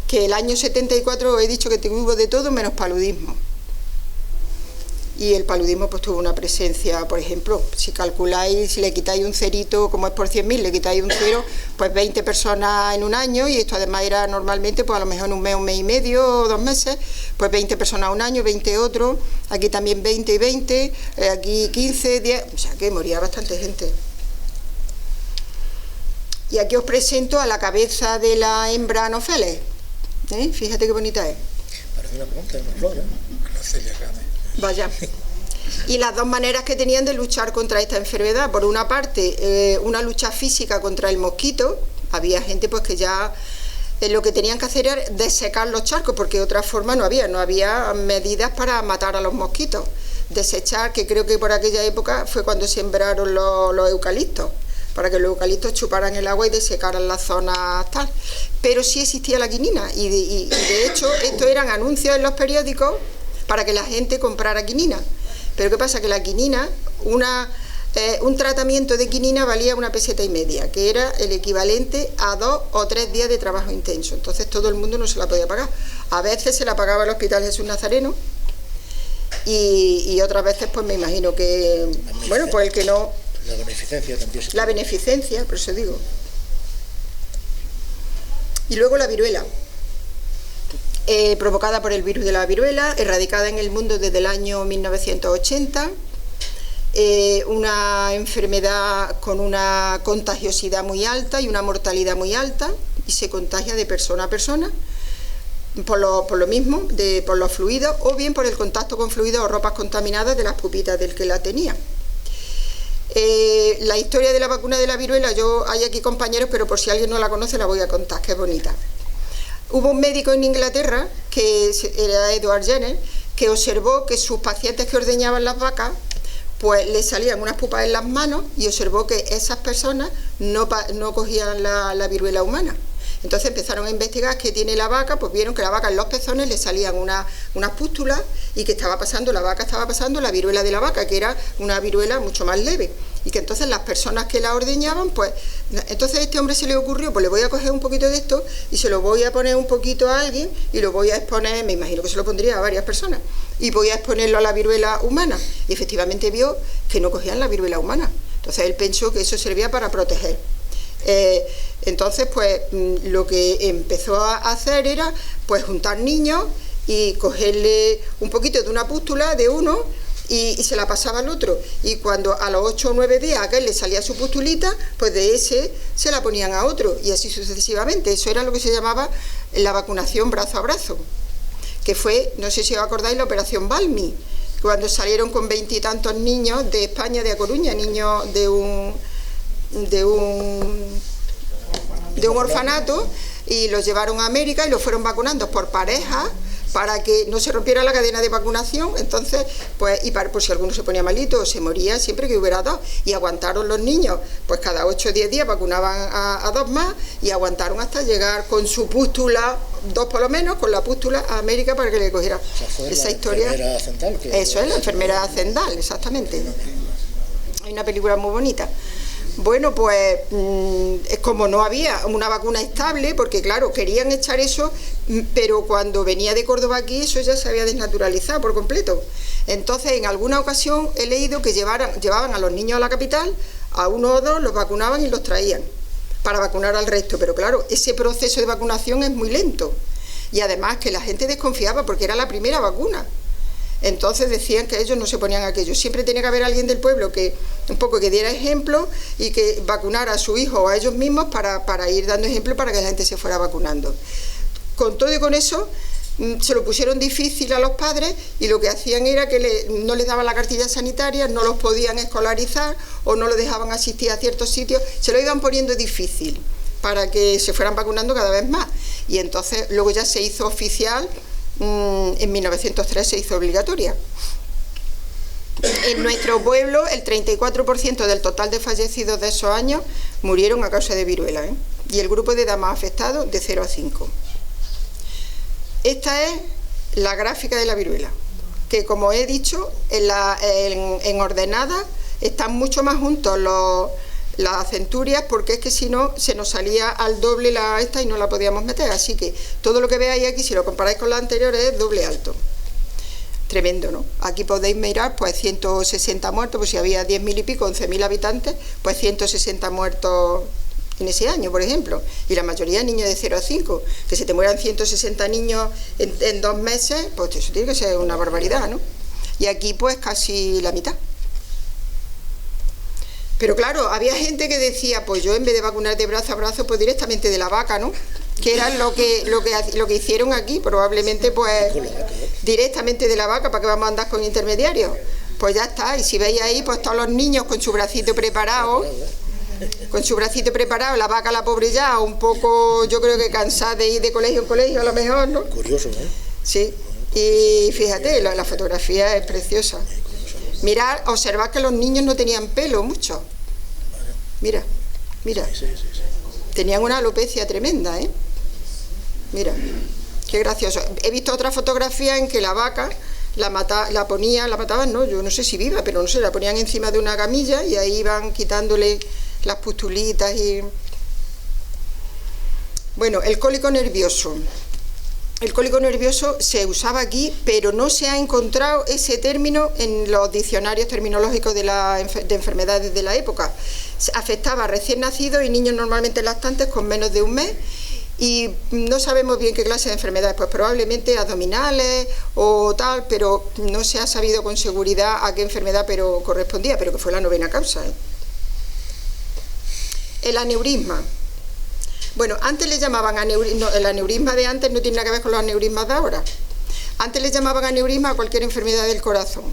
Speaker 3: que el año 74 he dicho que hubo de todo menos paludismo. Y el paludismo pues tuvo una presencia, por ejemplo, si calculáis, si le quitáis un cerito, como es por 100.000, le quitáis un cero, pues 20 personas en un año, y esto además era normalmente, pues a lo mejor en un mes y medio, o 2 meses, pues 20 personas un año, 20 otro, aquí también 20 y 20, aquí 15, 10, o sea que moría bastante gente. Y aquí os presento a la cabeza de la hembra Anopheles. Fíjate qué bonita es.
Speaker 1: Parece una planta, una flor,
Speaker 3: Vaya. Y las dos maneras que tenían de luchar contra esta enfermedad: por una parte, una lucha física contra el mosquito. Había gente pues que ya lo que tenían que hacer era desecar los charcos, porque de otra forma no había medidas para matar a los mosquitos. Desechar, que creo que por aquella época fue cuando sembraron los eucaliptos, para que los eucaliptos chuparan el agua y desecaran las zonas tal. Pero sí existía la quinina, y de hecho estos eran anuncios en los periódicos para que la gente comprara quinina. Pero ¿qué pasa? Que la quinina, un tratamiento de quinina valía 1,5 pesetas, que era el equivalente a 2 o 3 días de trabajo intenso. Entonces todo el mundo no se la podía pagar. A veces se la pagaba el Hospital Jesús Nazareno, y otras veces pues me imagino que, bueno, pues el que no...
Speaker 1: La beneficencia también.
Speaker 3: La beneficencia, por eso digo. Y luego la viruela. Provocada por el virus de la viruela, erradicada en el mundo desde el año 1980, una enfermedad con una contagiosidad muy alta y una mortalidad muy alta, y se contagia de persona a persona por lo mismo, por los fluidos, o bien por el contacto con fluidos o ropas contaminadas de las pupitas del que la tenía. La historia de la vacuna de la viruela, hay aquí compañeros, pero por si alguien no la conoce la voy a contar, que es bonita. Hubo un médico en Inglaterra, que era Edward Jenner, que observó que sus pacientes que ordeñaban las vacas, pues le salían unas pupas en las manos, y observó que esas personas no cogían la viruela humana. Entonces empezaron a investigar qué tiene la vaca, pues vieron que la vaca en los pezones le salían unas pústulas, y que la vaca estaba pasando la viruela de la vaca, que era una viruela mucho más leve, y que entonces las personas que la ordeñaban, pues entonces a este hombre se le ocurrió, pues le voy a coger un poquito de esto y se lo voy a poner un poquito a alguien, y lo voy a exponer, me imagino que se lo pondría a varias personas, y voy a exponerlo a la viruela humana, y efectivamente vio que no cogían la viruela humana. Entonces él pensó que eso servía para proteger. Entonces pues lo que empezó a hacer era pues juntar niños y cogerle un poquito de una pústula de uno y se la pasaba al otro, y cuando a los 8 o 9 días a aquel le salía su pustulita, pues de ese se la ponían a otro, y así sucesivamente. Eso era lo que se llamaba la vacunación brazo a brazo, que fue, no sé si os acordáis, la operación Balmi, cuando salieron con 20 y tantos niños de España, de A Coruña, niños de un orfanato, y los llevaron a América y los fueron vacunando por parejas para que no se rompiera la cadena de vacunación. Entonces, pues, y por si alguno se ponía malito o se moría, siempre que hubiera 2, y aguantaron los niños, pues cada 8 o 10 días vacunaban a 2 más, y aguantaron hasta llegar con su pústula, 2 por lo menos, con la pústula a América para que le cogiera esa historia. Eso es, la enfermera hacendal, exactamente. Hay una película muy bonita. Bueno, pues como no había una vacuna estable, porque claro, querían echar eso, pero cuando venía de Córdoba aquí eso ya se había desnaturalizado por completo. Entonces, en alguna ocasión he leído que llevaban a los niños a la capital, a 1 o 2 los vacunaban y los traían para vacunar al resto, pero claro, ese proceso de vacunación es muy lento, y además que la gente desconfiaba porque era la primera vacuna. Entonces decían que ellos no se ponían aquello. Siempre tenía que haber alguien del pueblo que un poco que diera ejemplo y que vacunara a su hijo o a ellos mismos para ir dando ejemplo para que la gente se fuera vacunando. Con todo y con eso se lo pusieron difícil a los padres y lo que hacían era que no les daban la cartilla sanitaria, no los podían escolarizar o no los dejaban asistir a ciertos sitios, se lo iban poniendo difícil para que se fueran vacunando cada vez más. Y entonces luego ya se hizo oficial, en 1903 se hizo obligatoria. En nuestro pueblo el 34% del total de fallecidos de esos años murieron a causa de viruela, y el grupo de edad más afectado de 0 a 5. Esta es la gráfica de la viruela, que como he dicho, en ordenada están mucho más juntos las centurias, porque es que si no se nos salía al doble esta y no la podíamos meter. Así que todo lo que veáis aquí, si lo comparáis con las anteriores, es doble alto. Tremendo, ¿no? Aquí podéis mirar, pues 160 muertos, pues si había 10.000 y pico, 11.000 habitantes, pues 160 muertos en ese año, por ejemplo, y la mayoría niños de 0 a 5, que se te mueran 160 niños en 2 meses, pues eso tiene que ser una barbaridad, ¿no? Y aquí pues casi la mitad. Pero claro, había gente que decía, pues yo en vez de vacunar de brazo a brazo, pues directamente de la vaca, ¿no? Que era lo que hicieron aquí, probablemente pues directamente de la vaca, ¿para qué vamos a andar con intermediarios? Pues ya está, y si veis ahí, pues todos los niños con su bracito preparado, la vaca, la pobre ya, un poco, yo creo que cansada de ir de colegio en colegio a lo mejor, ¿no?
Speaker 1: Curioso, ¿eh?
Speaker 3: Sí, y fíjate, la fotografía es preciosa. Mirad, observad que los niños no tenían pelo mucho. Mira.
Speaker 1: Sí.
Speaker 3: Tenían una alopecia tremenda, ¿eh? Mira, qué gracioso. He visto otra fotografía en que la vaca la mataban, no, yo no sé si viva, pero no sé, la ponían encima de una camilla y ahí iban quitándole las pustulitas y... Bueno, el cólico nervioso. El cólico nervioso se usaba aquí, pero no se ha encontrado ese término en los diccionarios terminológicos de enfermedades de la época. Afectaba a recién nacidos y niños normalmente lactantes con menos de un mes, y no sabemos bien qué clase de enfermedades, pues probablemente abdominales o tal, pero no se ha sabido con seguridad a qué enfermedad correspondía, pero que fue la 9ª causa, ¿eh? El aneurisma. Bueno, antes le llamaban aneurisma, el aneurisma de antes no tiene nada que ver con los aneurismas de ahora. Antes le llamaban aneurisma a cualquier enfermedad del corazón.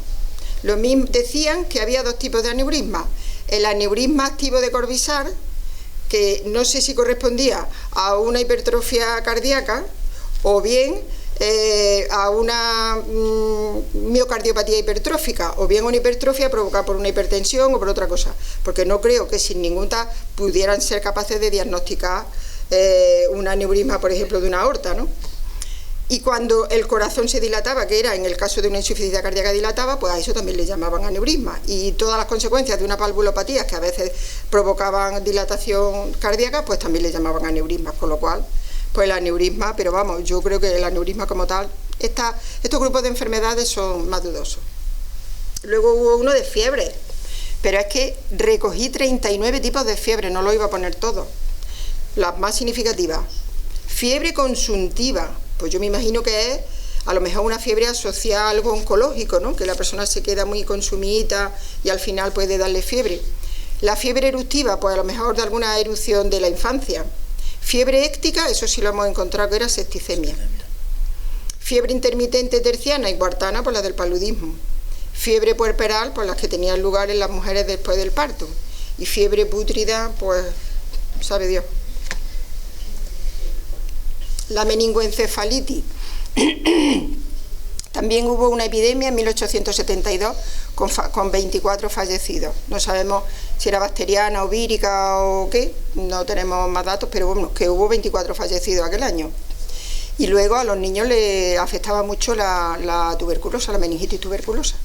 Speaker 3: Lo mismo, decían que había 2 tipos de aneurisma. El aneurisma activo de Corvisart, que no sé si correspondía a una hipertrofia cardíaca o bien a una miocardiopatía hipertrófica, o bien una hipertrofia provocada por una hipertensión o por otra cosa, porque no creo que sin ningún pudieran ser capaces de diagnosticar un aneurisma, por ejemplo, de una aorta, ¿no? Y cuando el corazón se dilataba, que era en el caso de una insuficiencia cardíaca dilatada, pues a eso también le llamaban aneurisma. Y todas las consecuencias de una valvulopatía, que a veces provocaban dilatación cardíaca, pues también le llamaban aneurismas, con lo cual, pues el aneurisma, pero vamos, yo creo que el aneurisma como tal, estos grupos de enfermedades son más dudosos. Luego hubo uno de fiebre, pero es que recogí 39 tipos de fiebre, no lo iba a poner todo. Las más significativas: fiebre consuntiva, pues yo me imagino que es a lo mejor una fiebre asociada a algo oncológico, ¿no? Que la persona se queda muy consumida y al final puede darle fiebre. La fiebre eruptiva, pues a lo mejor de alguna erupción de la infancia. Fiebre éctica, eso sí lo hemos encontrado, que era septicemia. Fiebre intermitente terciana y cuartana, pues la del paludismo. Fiebre puerperal, pues las que tenían lugar en las mujeres después del parto. Y fiebre pútrida, pues sabe Dios. La meningoencefalitis. También hubo una epidemia en 1872 con 24 fallecidos. No sabemos si era bacteriana o vírica o qué, no tenemos más datos, pero bueno, que hubo 24 fallecidos aquel año. Y luego a los niños les afectaba mucho la tuberculosa, la meningitis tuberculosa.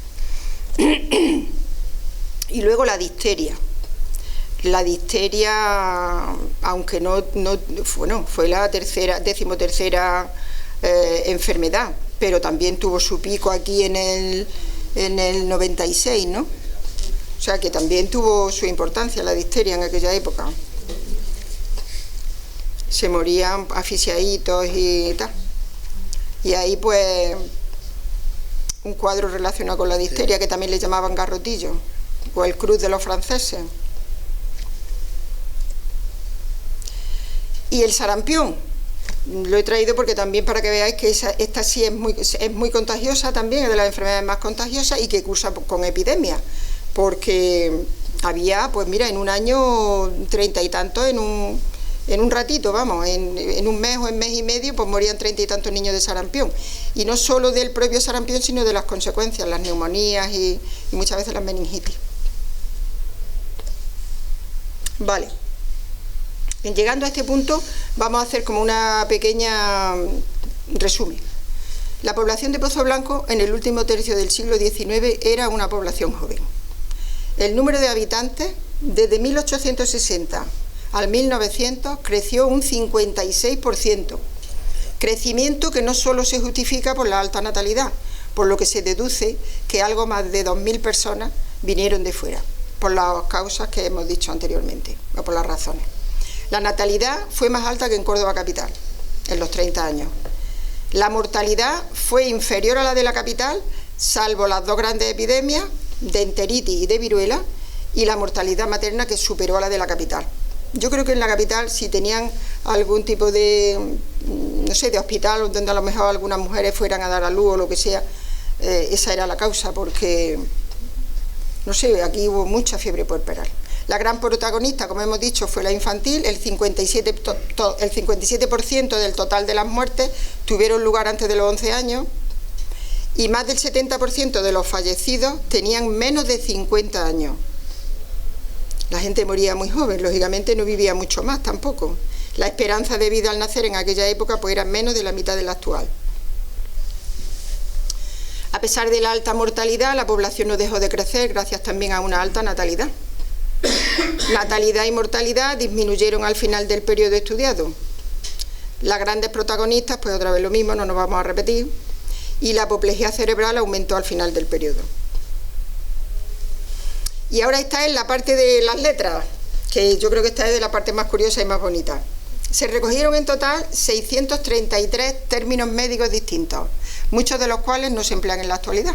Speaker 3: Y luego la difteria. La difteria, aunque fue la decimotercera enfermedad, pero también tuvo su pico aquí en el 96, ¿no? O sea que también tuvo su importancia la difteria en aquella época. Se morían asfixiaditos y tal. Y ahí pues un cuadro relacionado con la difteria, que también le llamaban garrotillo, o el cruz de los franceses. Y el sarampión, lo he traído porque también para que veáis que esta sí es muy contagiosa también, es de las enfermedades más contagiosas y que cursa con epidemia, porque había, pues mira, en un año 30 y tantos, en un ratito, vamos, en un mes o en mes y medio, pues morían 30 y tantos niños de sarampión. Y no solo del propio sarampión, sino de las consecuencias, las neumonías y muchas veces las meningitis. Vale. Llegando a este punto, vamos a hacer como una pequeña resumen. La población de Pozoblanco en el último tercio del siglo XIX era una población joven. El número de habitantes, desde 1860 al 1900, creció un 56%. Crecimiento que no solo se justifica por la alta natalidad, por lo que se deduce que algo más de 2.000 personas vinieron de fuera, por las causas que hemos dicho anteriormente, o por las razones. La natalidad fue más alta que en Córdoba capital, en los 30 años. La mortalidad fue inferior a la de la capital, salvo las dos grandes epidemias, de enteritis y de viruela, y la mortalidad materna que superó a la de la capital. Yo creo que en la capital, si tenían algún tipo de, no sé, de hospital donde a lo mejor algunas mujeres fueran a dar a luz o lo que sea, esa era la causa, porque, no sé, aquí hubo mucha fiebre puerperal. La gran protagonista, como hemos dicho, fue la infantil. El 57% del total de las muertes tuvieron lugar antes de los 11 años y más del 70% de los fallecidos tenían menos de 50 años. La gente moría muy joven, lógicamente no vivía mucho más tampoco. La esperanza de vida al nacer en aquella época pues era menos de la mitad de la actual. A pesar de la alta mortalidad, la población no dejó de crecer gracias también a una alta natalidad. Natalidad y mortalidad disminuyeron al final del periodo estudiado. Las grandes protagonistas, pues otra vez lo mismo, no nos vamos a repetir, y la apoplejía cerebral aumentó al final del periodo. Y ahora está en la parte de las letras, que yo creo que esta es de la parte más curiosa y más bonita. Se recogieron en total 633 términos médicos distintos, muchos de los cuales no se emplean en la actualidad.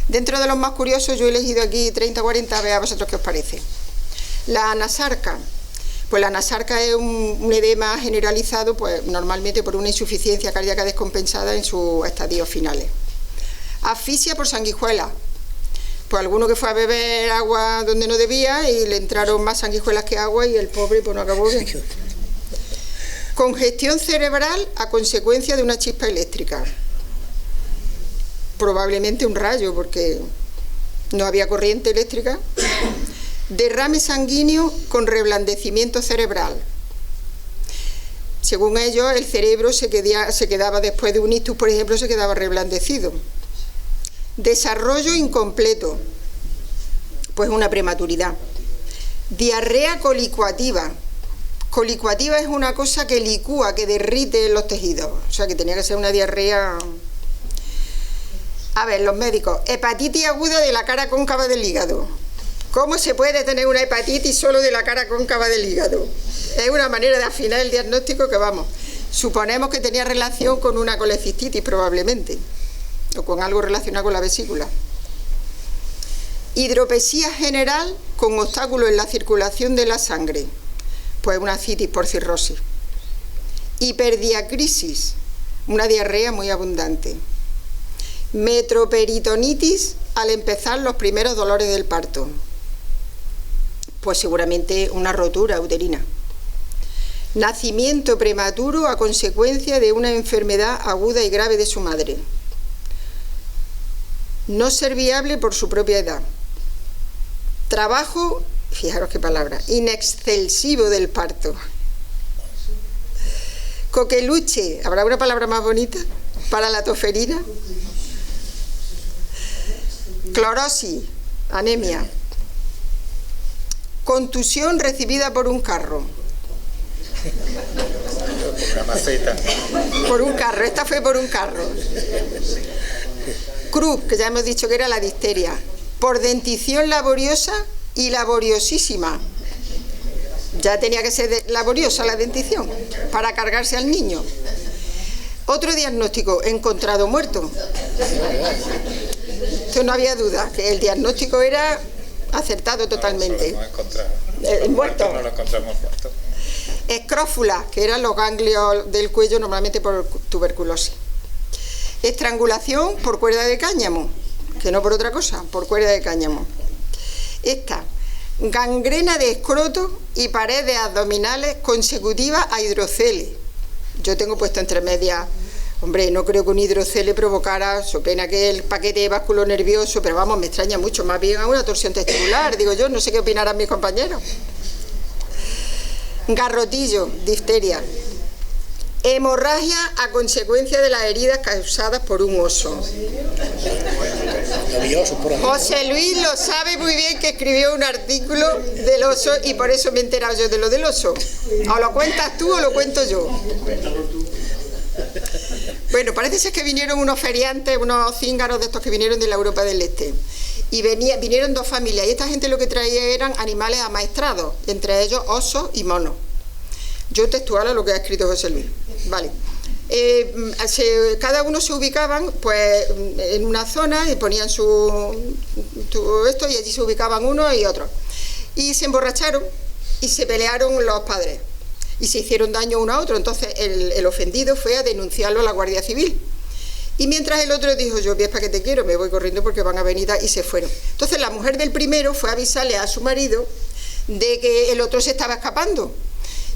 Speaker 3: Dentro de los más curiosos yo he elegido aquí 30 o 40, a vosotros qué os parece. La anasarca. Pues la anasarca es un edema generalizado, pues normalmente por una insuficiencia cardíaca descompensada en sus estadios finales. Asfixia por sanguijuela. Pues alguno que fue a beber agua donde no debía y le entraron más sanguijuelas que agua y el pobre pues no acabó bien. Congestión cerebral a consecuencia de una chispa eléctrica. Probablemente un rayo, porque no había corriente eléctrica. Derrame sanguíneo con reblandecimiento cerebral. Según ellos, el cerebro se quedaba después de un ictus, por ejemplo, se quedaba reblandecido. Desarrollo incompleto, pues una prematuridad. Diarrea colicuativa. Colicuativa es una cosa que licúa, que derrite los tejidos, o sea que tenía que ser una diarrea. A ver, los médicos, hepatitis aguda de la cara cóncava del hígado. ¿Cómo se puede tener una hepatitis solo de la cara cóncava del hígado? Es una manera de afinar el diagnóstico que, vamos, suponemos que tenía relación con una colecistitis probablemente, o con algo relacionado con la vesícula. Hidropesía general con obstáculos en la circulación de la sangre, pues una citis por cirrosis. Hiperdiacrisis, una diarrea muy abundante. Metroperitonitis al empezar los primeros dolores del parto, pues seguramente una rotura uterina. Nacimiento prematuro a consecuencia de una enfermedad aguda y grave de su madre. No ser viable por su propia edad. Trabajo, fijaros qué palabra, inexcelsivo del parto. Coqueluche, ¿habrá una palabra más bonita para la toferina? Clorosis, anemia. Contusión recibida por un carro.
Speaker 2: Una maceta.
Speaker 3: Por un carro, esta fue por un carro. Cruz, que ya hemos dicho que era la difteria. Por dentición laboriosa y laboriosísima. Ya tenía que ser laboriosa la dentición para cargarse al niño. Otro diagnóstico, encontrado muerto. esto no había duda, que el diagnóstico era acertado totalmente. Muerto.
Speaker 2: No lo encontramos muerto.
Speaker 3: Escrófula, que eran los ganglios del cuello, normalmente por tuberculosis. Estrangulación por cuerda de cáñamo, que no por otra cosa, por cuerda de cáñamo. Esta, gangrena de escroto y paredes abdominales consecutivas a hidrocele. Yo tengo puesto entre medias, hombre, no creo que un hidrocele provocara, so pena que el paquete vasculo nervioso, pero vamos, me extraña mucho, más bien a una torsión testicular, digo yo, no sé qué opinarán mis compañeros. Garrotillo, difteria. Hemorragia a consecuencia de las heridas causadas por un oso. José Luis lo sabe muy bien, que escribió un artículo del oso y por eso me he enterado yo de lo del oso. O lo cuentas tú o lo cuento yo. Bueno, parece ser que vinieron unos feriantes, unos cíngaros de estos que vinieron de la Europa del Este. Y vinieron dos familias y esta gente lo que traía eran animales amaestrados, entre ellos osos y monos. Yo textual a lo que ha escrito José Luis. Vale. Cada uno se ubicaban pues en una zona y ponían esto y allí se ubicaban unos y otros. Y se emborracharon y se pelearon los padres y se hicieron daño uno a otro. Entonces el ofendido fue a denunciarlo a la Guardia Civil. Y mientras el otro dijo, yo, ¿para qué te quiero? Me voy corriendo porque van a venir, y se fueron. Entonces la mujer del primero fue a avisarle a su marido de que el otro se estaba escapando.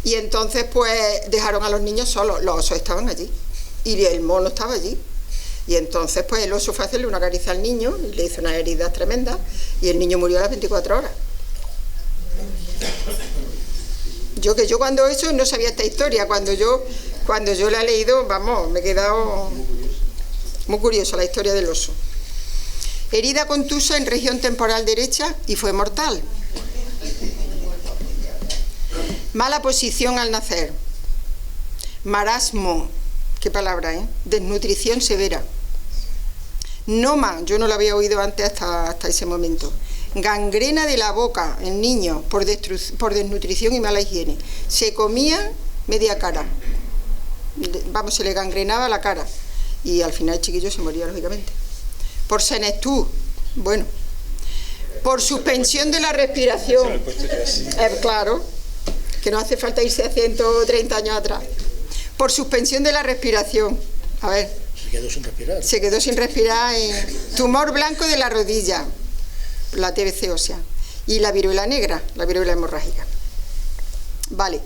Speaker 3: Y entonces pues dejaron a los niños solos, los osos estaban allí y el mono estaba allí. Y entonces pues el oso fue a hacerle una caricia al niño y le hizo unas heridas tremendas y el niño murió a las 24 horas. Yo cuando eso no sabía esta historia, cuando yo la he leído, vamos, me he quedado muy curiosa la historia del oso. Herida contusa en región temporal derecha y fue mortal. Mala posición al nacer. Marasmo, qué palabra, desnutrición severa. Noma, yo no lo había oído antes hasta ese momento. Gangrena de la boca en niños por desnutrición y mala higiene. Se comía media cara. Vamos, se le gangrenaba la cara. Y al final el chiquillo se moría, lógicamente. Por senectud, bueno. Por suspensión de la respiración. Claro, que no hace falta irse a 130 años atrás. Por suspensión de la respiración. A ver.
Speaker 1: Se quedó sin respirar.
Speaker 3: Se quedó sin respirar. Tumor blanco de la rodilla, la TBC ósea. Y la viruela negra, la viruela hemorrágica. Vale.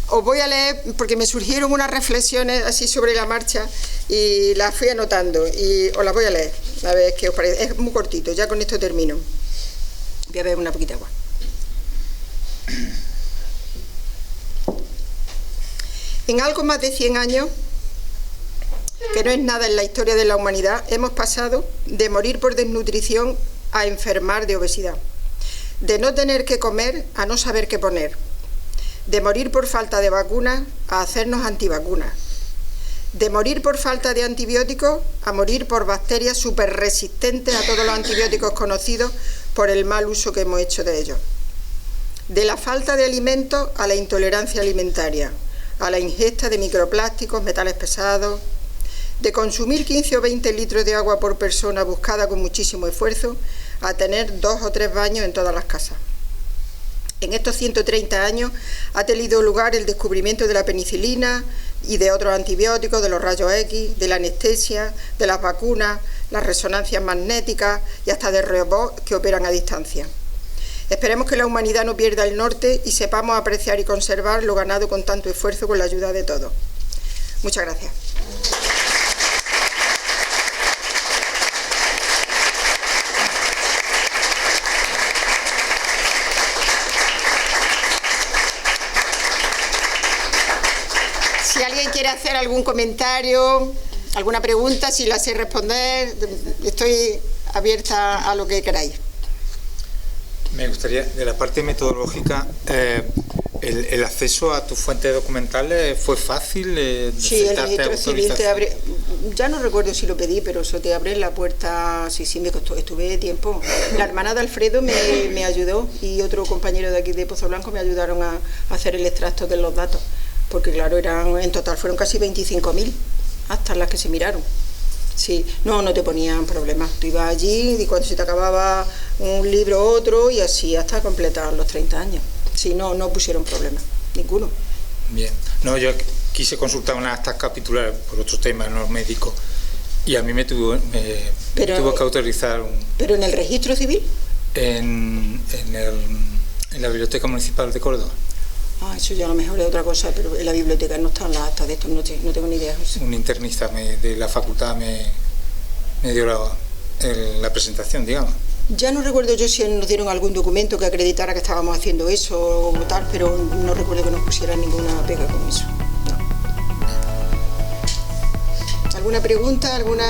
Speaker 3: Os voy a leer, porque me surgieron unas reflexiones así sobre la marcha y las fui anotando y os las voy a leer. A ver qué os parece. Es muy cortito, ya con esto termino. Voy a beber una poquita agua. En algo más de 100 años, que no es nada en la historia de la humanidad, hemos pasado de morir por desnutrición a enfermar de obesidad, de no tener que comer a no saber qué poner, de morir por falta de vacunas a hacernos antivacunas, de morir por falta de antibióticos a morir por bacterias súper resistentes a todos los antibióticos conocidos por el mal uso que hemos hecho de ellos, de la falta de alimentos a la intolerancia alimentaria, a la ingesta de microplásticos, metales pesados, de consumir 15 o 20 litros de agua por persona buscada con muchísimo esfuerzo, a tener 2 o 3 baños en todas las casas. En estos 130 años ha tenido lugar el descubrimiento de la penicilina y de otros antibióticos, de los rayos X, de la anestesia, de las vacunas, las resonancias magnéticas y hasta de robots que operan a distancia. Esperemos que la humanidad no pierda el norte y sepamos apreciar y conservar lo ganado con tanto esfuerzo con la ayuda de todos. Muchas gracias. Si alguien quiere hacer algún comentario, alguna pregunta, si la sé responder, estoy abierta a lo que queráis.
Speaker 2: Me gustaría, de la parte metodológica, el acceso a tus fuentes documentales fue fácil.
Speaker 3: Sí, el registro civil te abre, ya no recuerdo si lo pedí, pero eso te abre la puerta. Sí, me costó, estuve tiempo. La hermana de Alfredo me ayudó y otro compañero de aquí de Pozo Blanco me ayudaron a hacer el extracto de los datos, porque claro, en total fueron casi 25.000 actas las que se miraron. Sí, no te ponían problemas. Tú ibas allí y cuando se te acababa un libro u otro y así hasta completar los 30 años. Sí, no pusieron problemas, ninguno.
Speaker 2: Bien. No, yo quise consultar unas actas capitulares por otro tema, no médico, y a mí me tuvo que autorizar
Speaker 3: ¿Pero en el registro civil?
Speaker 2: En la Biblioteca Municipal de Córdoba.
Speaker 3: Eso ya a lo mejor es otra cosa, pero en la biblioteca no están las actas de esto, no tengo ni idea, José.
Speaker 2: Un internista de la facultad me dio la presentación, digamos.
Speaker 3: Ya no recuerdo yo si nos dieron algún documento que acreditara que estábamos haciendo eso o tal, pero no recuerdo que nos pusieran ninguna pega con eso. No. ¿Alguna pregunta? ¿Alguna...?